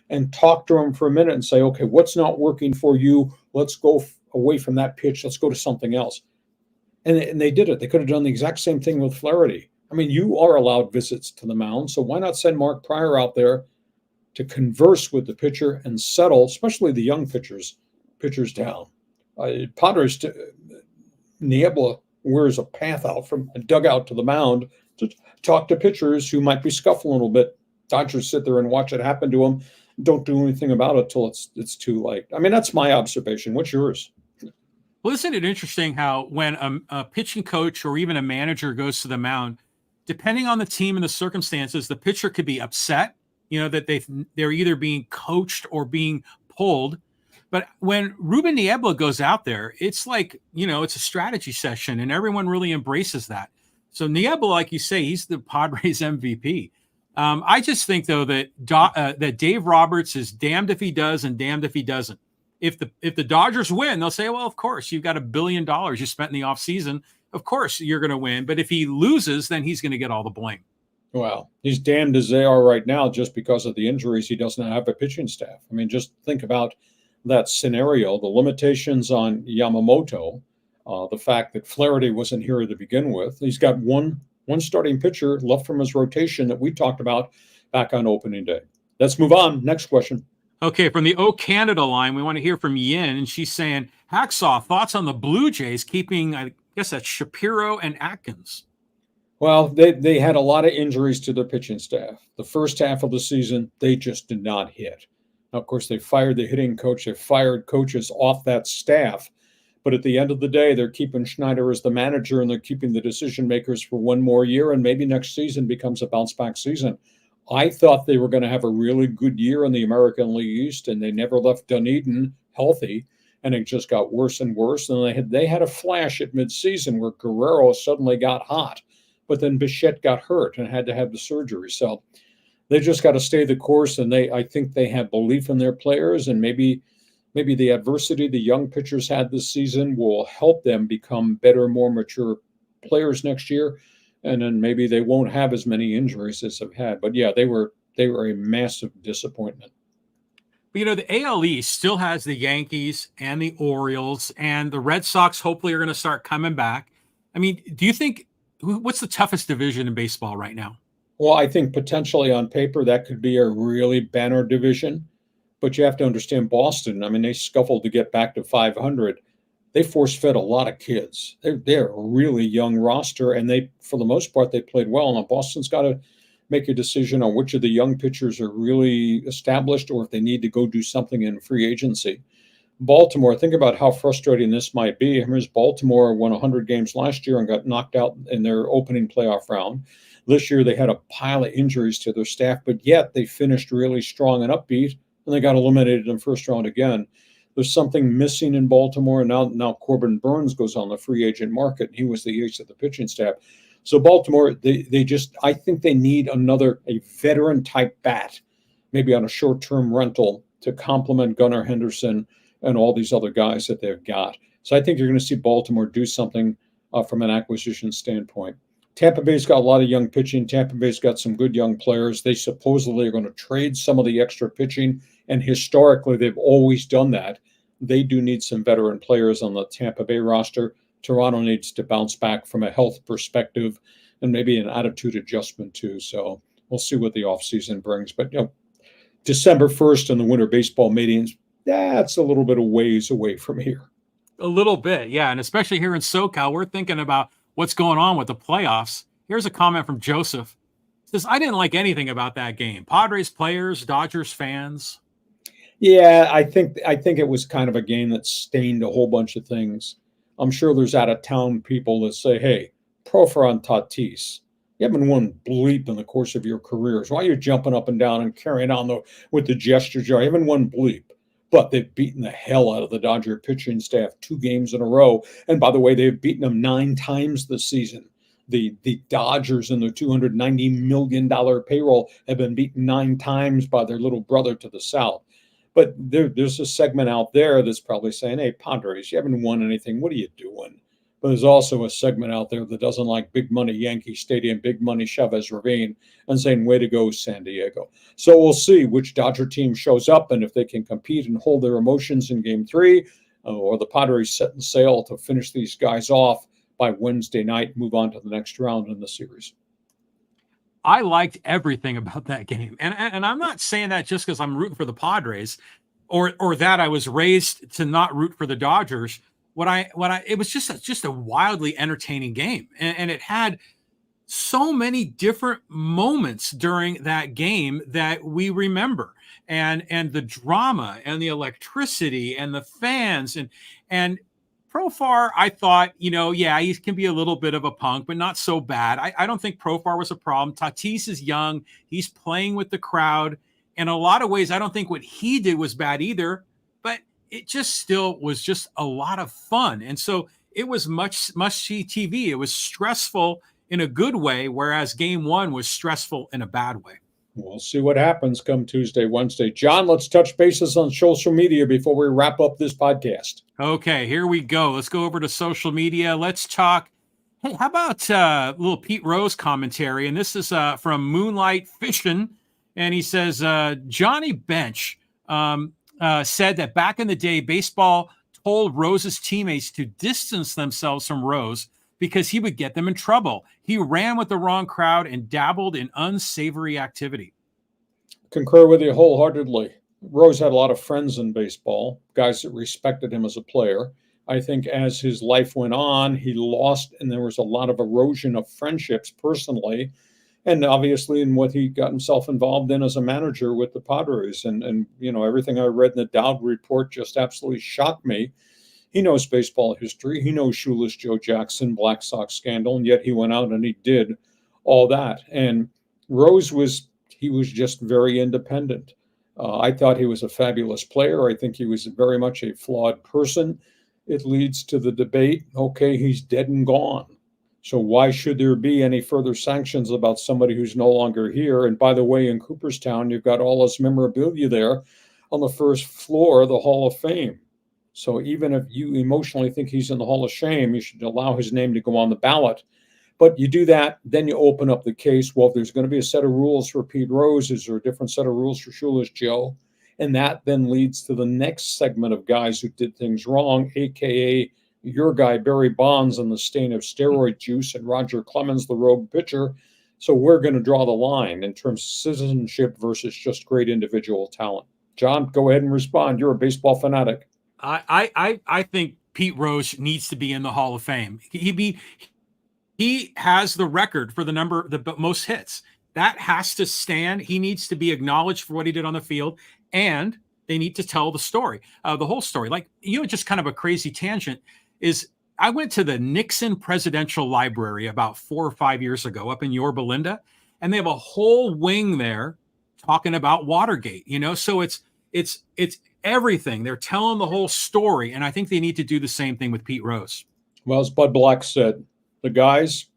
and talk to him for a minute and say, okay, what's not working for you? Let's go away from that pitch. Let's go to something else. And they did it. They could have done the exact same thing with Flaherty. I mean, you are allowed visits to the mound, so why not send Mark Pryor out there to converse with the pitcher and settle, especially the young pitchers down. Padres, Niebla wears a path out from a dugout to the mound to talk to pitchers who might be scuffling a little bit. Dodgers sit there and watch it happen to them. Don't do anything about it till it's too late. I mean, that's my observation. What's yours? Well, isn't it interesting how when a pitching coach or even a manager goes to the mound, depending on the team and the circumstances, the pitcher could be upset, that they're either being coached or being pulled. But when Ruben Niebla goes out there, it's like, it's a strategy session and everyone really embraces that. So Niebla, like you say, he's the Padres MVP. I just think, though, that Dave Roberts is damned if he does and damned if he doesn't. If the Dodgers win, they'll say, well, of course, you've got $1 billion you spent in the offseason. Of course, you're going to win. But if he loses, then he's going to get all the blame. Well, he's damned as they are right now just because of the injuries. He doesn't have a pitching staff. I mean, just think about that scenario, the limitations on Yamamoto, the fact that Flaherty wasn't here to begin with. He's got one starting pitcher left from his rotation that we talked about back on opening day. Let's move on. Next question. Okay, from the O Canada line, we want to hear from Yin, and she's saying, Hacksaw, thoughts on the Blue Jays keeping, I guess that's Shapiro and Atkins. Well, they had a lot of injuries to their pitching staff. The first half of the season, they just did not hit. Now, of course, they fired the hitting coach. They fired coaches off that staff. But at the end of the day, they're keeping Schneider as the manager, and they're keeping the decision makers for one more year, and maybe next season becomes a bounce-back season. I thought they were going to have a really good year in the American League East, and they never left Dunedin healthy, and it just got worse and worse. And they had a flash at midseason where Guerrero suddenly got hot, but then Bichette got hurt and had to have the surgery. So they just got to stay the course, and I think they have belief in their players, and maybe the adversity the young pitchers had this season will help them become better, more mature players next year, and then maybe they won't have as many injuries as they've had. But yeah, they were a massive disappointment. But, the AL East still has the Yankees and the Orioles, and the Red Sox hopefully are going to start coming back. I mean, do you think what's the toughest division in baseball right now? Well, I think potentially on paper that could be a really banner division, but you have to understand Boston. I mean, they scuffled to get back to 500. They force-fed a lot of kids. They're a really young roster, and for the most part, they played well. Now, Boston's got to make a decision on which of the young pitchers are really established or if they need to go do something in free agency. Baltimore, think about how frustrating this might be. Here's Baltimore won 100 games last year and got knocked out in their opening playoff round. This year they had a pile of injuries to their staff, but yet they finished really strong and upbeat, and they got eliminated in the first round again. There's something missing in Baltimore. Now Corbin Burns goes on the free agent market. He was the ace of the pitching staff. So Baltimore, I think they need a veteran type bat, maybe on a short-term rental to complement Gunnar Henderson and all these other guys that they've got. So I think you're going to see Baltimore do something from an acquisition standpoint. Tampa Bay's got a lot of young pitching. Tampa Bay's got some good young players. They supposedly are going to trade some of the extra pitching, and historically they've always done that. They do need some veteran players on the Tampa Bay roster. Toronto needs to bounce back from a health perspective and maybe an attitude adjustment too. So we'll see what the offseason brings. But December 1st and the winter baseball meetings, that's a little bit of ways away from here. A little bit, yeah. And especially here in SoCal, we're thinking about what's going on with the playoffs. Here's a comment from Joseph. He says, I didn't like anything about that game. Padres players, Dodgers fans. Yeah, I think it was kind of a game that stained a whole bunch of things. I'm sure there's out-of-town people that say, hey, Profar Tatis, you haven't won bleep in the course of your careers. Why are you jumping up and down and carrying on with the gesture jar? You haven't won bleep. But they've beaten the hell out of the Dodger pitching staff 2 games in a row. And by the way, they've beaten them 9 times this season. The Dodgers and their $290 million payroll have been beaten 9 times by their little brother to the south. But there's a segment out there that's probably saying, hey, Padres, you haven't won anything. What are you doing? But there's also a segment out there that doesn't like big money Yankee Stadium, big money Chavez Ravine, and saying, way to go, San Diego. So we'll see which Dodger team shows up and if they can compete and hold their emotions in Game 3, or the Padres setting sail to finish these guys off by Wednesday night, move on to the next round in the series. I liked everything about that game. And I'm not saying that just because I'm rooting for the Padres or that I was raised to not root for the Dodgers. It was just a wildly entertaining game. And it had so many different moments during that game that we remember. And the drama and the electricity and the fans and Profar, I thought, he can be a little bit of a punk, but not so bad. I don't think Profar was a problem. Tatis is young. He's playing with the crowd. In a lot of ways, I don't think what he did was bad either, but it just still was just a lot of fun. And so it was must-see TV. It was stressful in a good way, whereas Game 1 was stressful in a bad way. We'll see what happens come Tuesday, Wednesday. John, let's touch bases on social media before we wrap up this podcast. Okay, here we go. Let's go over to social media. Let's talk. Hey, how about a little Pete Rose commentary? And this is from Moonlight Fishing. And he says, Johnny Bench said that back in the day, baseball told Rose's teammates to distance themselves from Rose because he would get them in trouble. He ran with the wrong crowd and dabbled in unsavory activity. Concur with you wholeheartedly. Rose had a lot of friends in baseball, guys that respected him as a player. I think as his life went on, he lost, and there was a lot of erosion of friendships personally, and obviously in what he got himself involved in as a manager with the Padres. And everything I read in the Dowd report just absolutely shocked me. He knows baseball history. He knows Shoeless Joe Jackson, Black Sox scandal, and yet he went out and he did all that. And Rose was just very independent. I thought he was a fabulous player. I think he was very much a flawed person. It leads to the debate, okay, he's dead and gone. So why should there be any further sanctions about somebody who's no longer here? And by the way, in Cooperstown, you've got all this memorabilia there on the first floor of the Hall of Fame. So even if you emotionally think he's in the Hall of Shame, you should allow his name to go on the ballot. But you do that, then you open up the case. Well, if there's going to be a set of rules for Pete Rose, is there a different set of rules for Shoeless Joe? And that then leads to the next segment of guys who did things wrong, a.k.a. your guy, Barry Bonds, and the stain of steroid juice, and Roger Clemens, the rogue pitcher. So we're going to draw the line in terms of citizenship versus just great individual talent. John, go ahead and respond. You're a baseball fanatic. I think Pete Rose needs to be in the Hall of Fame. He has the record for the most hits. That has to stand. He needs to be acknowledged for what he did on the field. And they need to tell the story, the whole story. Like, just kind of a crazy tangent is I went to the Nixon Presidential Library about 4 or 5 years ago up in Yorba Linda, and they have a whole wing there talking about Watergate, so it's everything. They're telling the whole story. And I think they need to do the same thing with Pete Rose. Well, as Bud Black said, the guys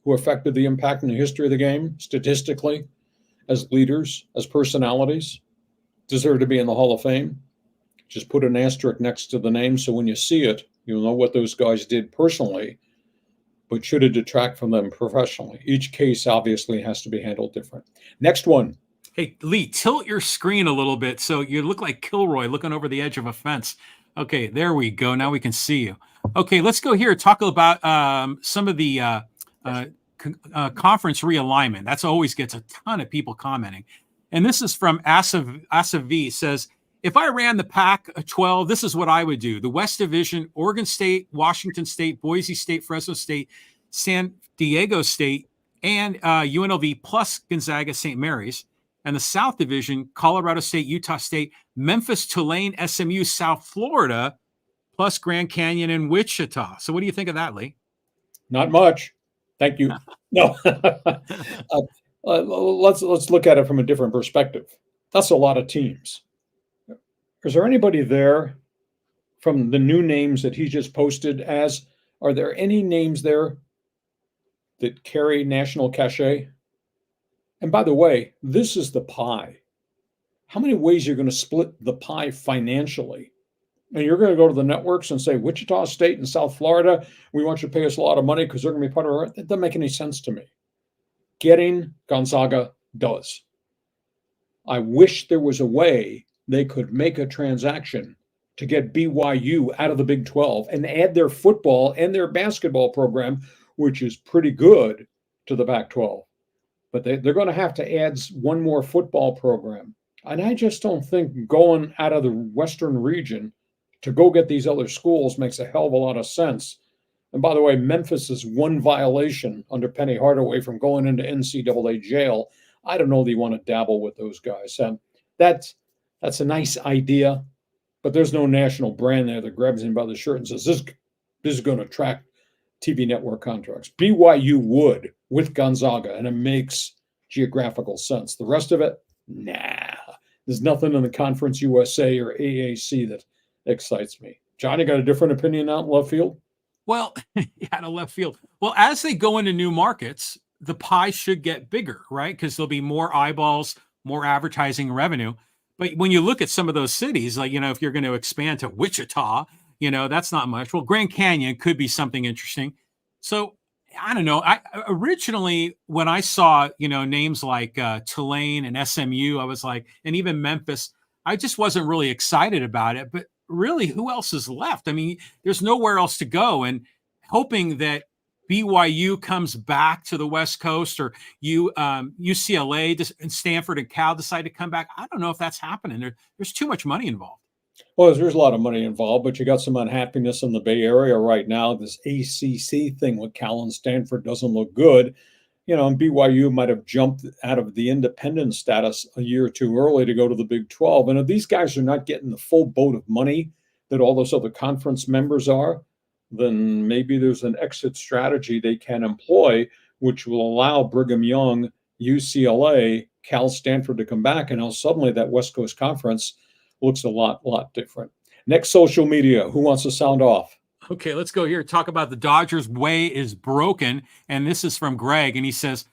who affected the impact in the history of the game, statistically, as leaders, as personalities, deserve to be in the Hall of Fame. Just put an asterisk next to the name so when you see it, you'll know what those guys did personally, but should it detract from them professionally? Each case obviously has to be handled different. Next one. Hey, Lee, tilt your screen a little bit so you look like Kilroy looking over the edge of a fence. Okay, there we go. Now we can see you. Okay, let's go here. Talk about some of the conference realignment. That's always gets a ton of people commenting. And this is from Asa V. Says, if I ran the Pac-12, this is what I would do. The West Division, Oregon State, Washington State, Boise State, Fresno State, San Diego State, and UNLV plus Gonzaga, St. Mary's. And the South Division, Colorado State, Utah State, Memphis, Tulane, SMU, South Florida, plus Grand Canyon and Wichita. So what do you think of that, Lee? Not much. Thank you. No. Let's look at it from a different perspective. That's a lot of teams. Is there anybody there from the new names that he just posted are there any names there that carry national cachet? And by the way, this is the pie. How many ways you're going to split the pie financially? And you're going to go to the networks and say, Wichita State and South Florida, we want you to pay us a lot of money because they're going to be part of our... That doesn't make any sense to me. Getting Gonzaga does. I wish there was a way they could make a transaction to get BYU out of the Big 12 and add their football and their basketball program, which is pretty good, to the Pac-12. But they're going to have to add one more football program. And I just don't think going out of the Western region to go get these other schools makes a hell of a lot of sense. And by the way, Memphis is one violation under Penny Hardaway from going into NCAA jail. I don't know that you want to dabble with those guys. And that's a nice idea, but there's no national brand there that grabs him by the shirt and says, this is going to attract TV network contracts. BYU would with Gonzaga, and it makes geographical sense. The rest of it, nah. There's nothing in the Conference USA or AAC that excites me. Johnny, got a different opinion out in left field? Well, out of left field. Well, as they go into new markets, the pie should get bigger, right? Because there'll be more eyeballs, more advertising revenue. But when you look at some of those cities, like, if you're going to expand to Wichita, that's not much. Well, Grand Canyon could be something interesting. So I don't know. Originally, when I saw, names like Tulane and SMU, I was like, and even Memphis, I just wasn't really excited about it. But really, who else is left? I mean, there's nowhere else to go. And hoping that BYU comes back to the West Coast, or UCLA and Stanford and Cal decide to come back. I don't know if that's happening. There's too much money involved. Well, there's a lot of money involved, but you got some unhappiness in the Bay Area right now. This ACC thing with Cal and Stanford doesn't look good. And BYU might have jumped out of the independent status a year or two early to go to the Big 12. And if these guys are not getting the full boat of money that all those other conference members are, then maybe there's an exit strategy they can employ, which will allow Brigham Young, UCLA, Cal, Stanford to come back. And now suddenly that West Coast Conference looks a lot different. Next, social media. Who wants to sound off? Okay, let's go here. Talk about the Dodgers' way is broken. And this is from Greg. And he says,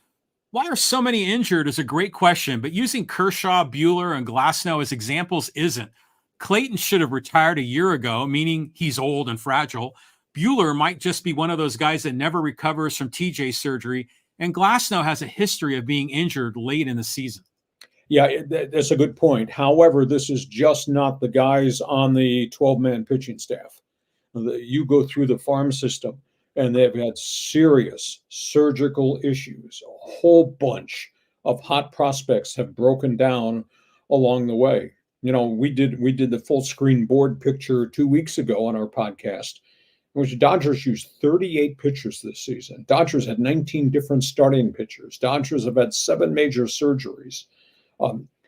why are so many injured is a great question, but using Kershaw, Buehler, and Glasnow as examples isn't. Clayton should have retired a year ago, meaning he's old and fragile. Buehler might just be one of those guys that never recovers from TJ surgery. And Glasnow has a history of being injured late in the season. Yeah, that's a good point. However, this is just not the guys on the 12-man pitching staff. You go through the farm system, and they've had serious surgical issues. A whole bunch of hot prospects have broken down along the way. We did the full screen board picture 2 weeks ago on our podcast, in which Dodgers used 38 pitchers this season. Dodgers had 19 different starting pitchers. Dodgers have had 7 major surgeries.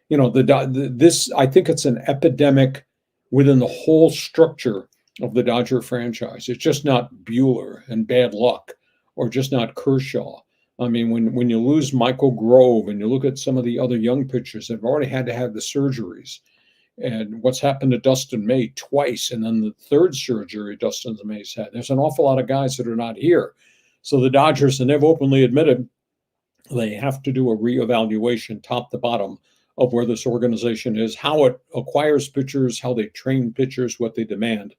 You know, this, I think it's an epidemic within the whole structure of the Dodger franchise. It's just not Buehler and bad luck, or just not Kershaw. I mean, when you lose Michael Grove and you look at some of the other young pitchers that have already had to have the surgeries, and what's happened to Dustin May twice, and then the third surgery Dustin May's had, there's an awful lot of guys that are not here. So the Dodgers, and they've openly admitted, they have to do a reevaluation top to bottom of where this organization is, how it acquires pitchers, how they train pitchers, what they demand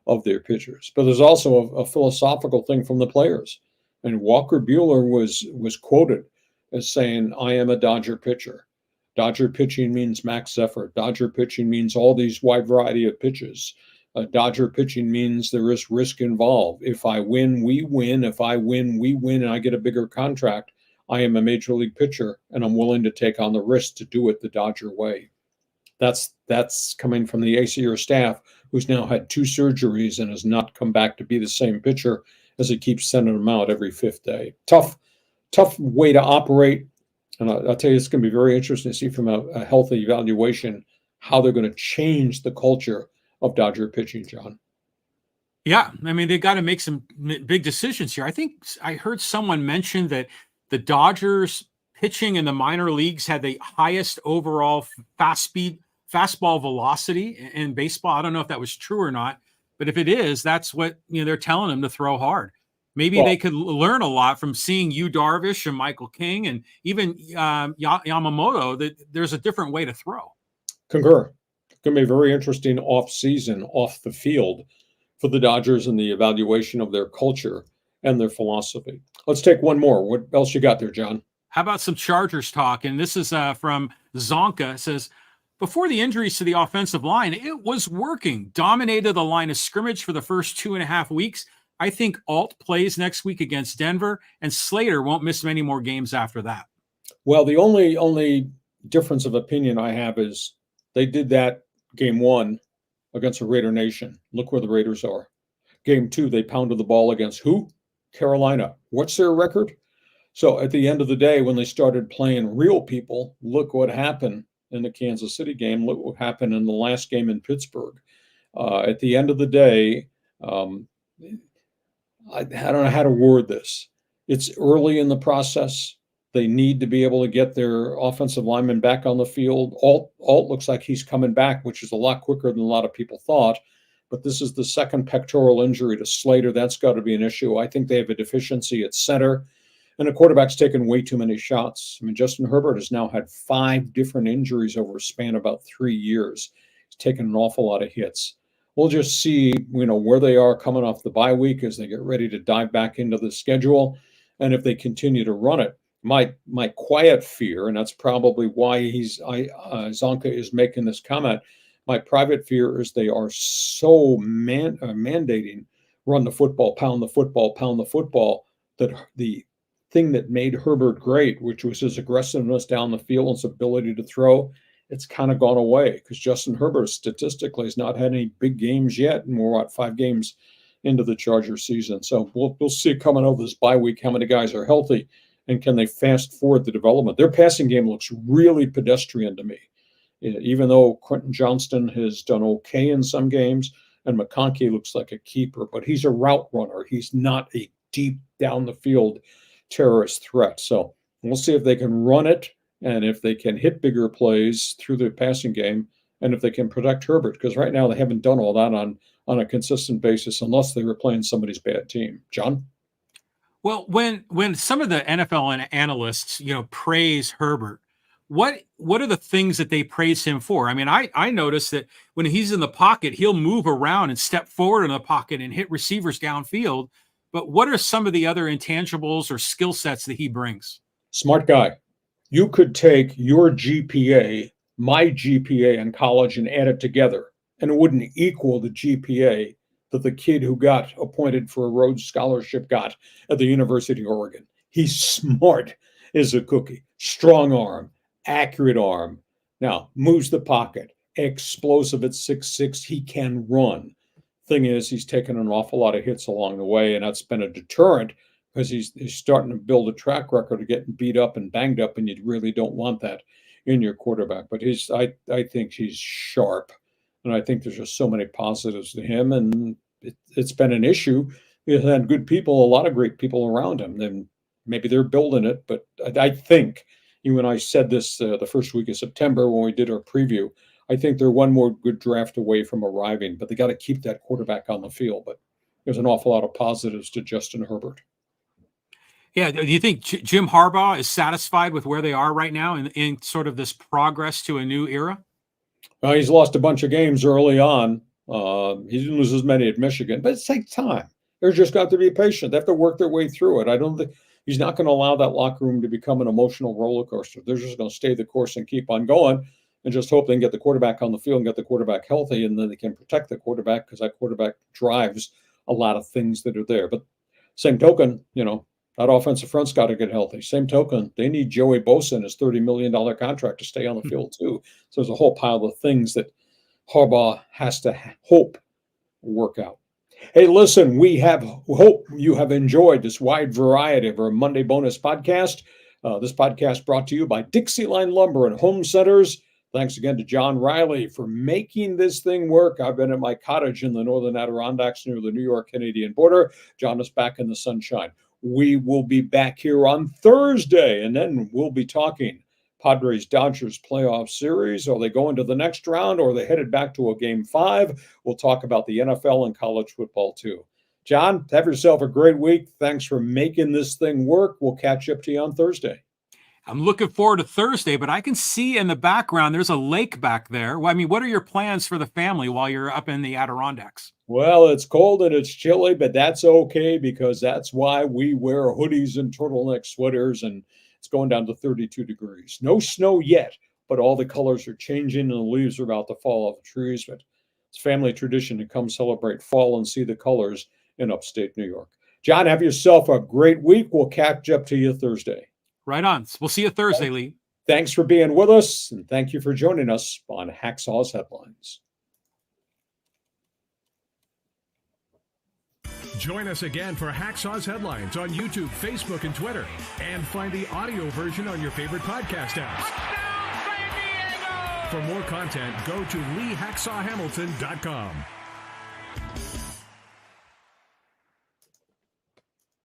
of their pitchers. But there's also a philosophical thing from the players. And Walker Buehler was quoted as saying, "I am a Dodger pitcher. Dodger pitching means max effort. Dodger pitching means all these wide variety of pitches. Dodger pitching means there is risk involved. If I win, we win. If I win, we win, and I get a bigger contract. I am a major league pitcher, and I'm willing to take on the risk to do it the Dodger way." That's coming from the ACR staff, who's now had 2 surgeries and has not come back to be the same pitcher, as he keeps sending them out every 5th day. Tough way to operate. And I'll tell you, it's going to be very interesting to see from a health evaluation how they're going to change the culture of Dodger pitching, John. Yeah, I mean, they got to make some big decisions here. I think I heard someone mention that the Dodgers pitching in the minor leagues had the highest overall fastball velocity in baseball. I don't know if that was true or not, but if it is, that's what they're telling them to throw hard. Maybe they could learn a lot from seeing Yu Darvish and Michael King and even Yamamoto, that there's a different way to throw. Concur. It's going to be a very interesting off-season, off the field for the Dodgers and the evaluation of their culture and their philosophy. Let's take one more. What else you got there, John? How about some Chargers talk? And this is from Zonka. It says, before the injuries to the offensive line, it was working. Dominated the line of scrimmage for the first 2.5 weeks. I think Alt plays next week against Denver, and Slater won't miss many more games after that. Well, the only difference of opinion I have is they did that game 1 against a Raider Nation. Look where the Raiders are. Game 2, they pounded the ball against who? Carolina. What's their record? So at the end of the day, when they started playing real people, look what happened in the Kansas City game. Look what happened in the last game in Pittsburgh. At the end of the day, I don't know how to word this. It's early in the process. They need to be able to get their offensive lineman back on the field. Alt looks like he's coming back, which is a lot quicker than a lot of people thought. But this is the second pectoral injury to Slater. That's got to be an issue. I think they have a deficiency at center. And the quarterback's taken way too many shots. I mean, Justin Herbert has now had 5 different injuries over a span of about 3 years. He's taken an awful lot of hits. We'll just see, where they are coming off the bye week as they get ready to dive back into the schedule. And if they continue to run it, my quiet fear, and that's probably why Zonka is making this comment, my private fear is they are so mandating run the football, pound the football, pound the football, that the thing that made Herbert great, which was his aggressiveness down the field and his ability to throw, it's kind of gone away, because Justin Herbert statistically has not had any big games yet, and we're 5 games into the Chargers season. So we'll see coming over this bye week how many guys are healthy, and can they fast forward the development. Their passing game looks really pedestrian to me, even though Quentin Johnston has done okay in some games, and McConkey looks like a keeper, but he's a route runner. He's not a deep down the field terrorist threat. So we'll see if they can run it, and if they can hit bigger plays through the passing game, and if they can protect Herbert, because right now they haven't done all that on a consistent basis unless they were playing somebody's bad team. John? Well, when some of the NFL analysts, praise Herbert, what are the things that they praise him for? I mean, I noticed that when he's in the pocket, he'll move around and step forward in the pocket and hit receivers downfield. But what are some of the other intangibles or skill sets that he brings? Smart guy. You could take your GPA, my GPA in college, and add it together, and it wouldn't equal the GPA that the kid who got appointed for a Rhodes Scholarship got at the University of Oregon. He's smart as a cookie, strong arm, accurate arm. Now, moves the pocket, explosive at 6'6". He can run. Thing is, he's taken an awful lot of hits along the way, and that's been a deterrent, because he's starting to build a track record of getting beat up and banged up, and you really don't want that. in your quarterback. But I think he's sharp, and I think there's just so many positives to him. And it's been an issue. He's had good people, a lot of great people around him. Then maybe they're building it, but I think you and I said this the first week of September when we did our preview. I think they're one more good draft away from arriving, but they got to keep that quarterback on the field. But there's an awful lot of positives to Justin Herbert. Yeah. Do you think Jim Harbaugh is satisfied with where they are right now in sort of this progress to a new era? He's lost a bunch of games early on. He didn't lose as many at Michigan, but it takes time. They're just got to be patient. They have to work their way through it. I don't think he's not going to allow that locker room to become an emotional roller coaster. They're just going to stay the course and keep on going and just hope they can get the quarterback on the field and get the quarterback healthy, and then they can protect the quarterback because that quarterback drives a lot of things that are there. But same token, that offensive front's got to get healthy. Same token, they need Joey Bosa in his $30 million contract to stay on the field too. So there's a whole pile of things that Harbaugh has to hope work out. Hey, listen, we hope you have enjoyed this wide variety of our Monday bonus podcast. This podcast brought to you by DIXIELINE Lumber and Home Centers. Thanks again to John Riley for making this thing work. I've been at my cottage in the Northern Adirondacks near the New York-Canadian border. John is back in the sunshine. We will be back here on Thursday, and then we'll be talking Padres-Dodgers playoff series. Are they going to the next round, or are they headed back to a Game 5? We'll talk about the NFL and college football, too. John, have yourself a great week. Thanks for making this thing work. We'll catch up to you on Thursday. I'm looking forward to Thursday, but I can see in the background there's a lake back there. Well, I mean, what are your plans for the family while you're up in the Adirondacks? Well, it's cold and it's chilly, but that's okay because that's why we wear hoodies and turtleneck sweaters, and it's going down to 32 degrees. No snow yet, but all the colors are changing and the leaves are about to fall off the trees. But it's family tradition to come celebrate fall and see the colors in upstate New York. John, have yourself a great week. We'll catch up to you Thursday. Right on. We'll see you Thursday, Lee. Thanks for being with us, and thank you for joining us on Hacksaw's Headlines. Join us again for Hacksaw's Headlines on YouTube, Facebook, and Twitter. And find the audio version on your favorite podcast apps. For more content, go to LeeHacksawHamilton.com.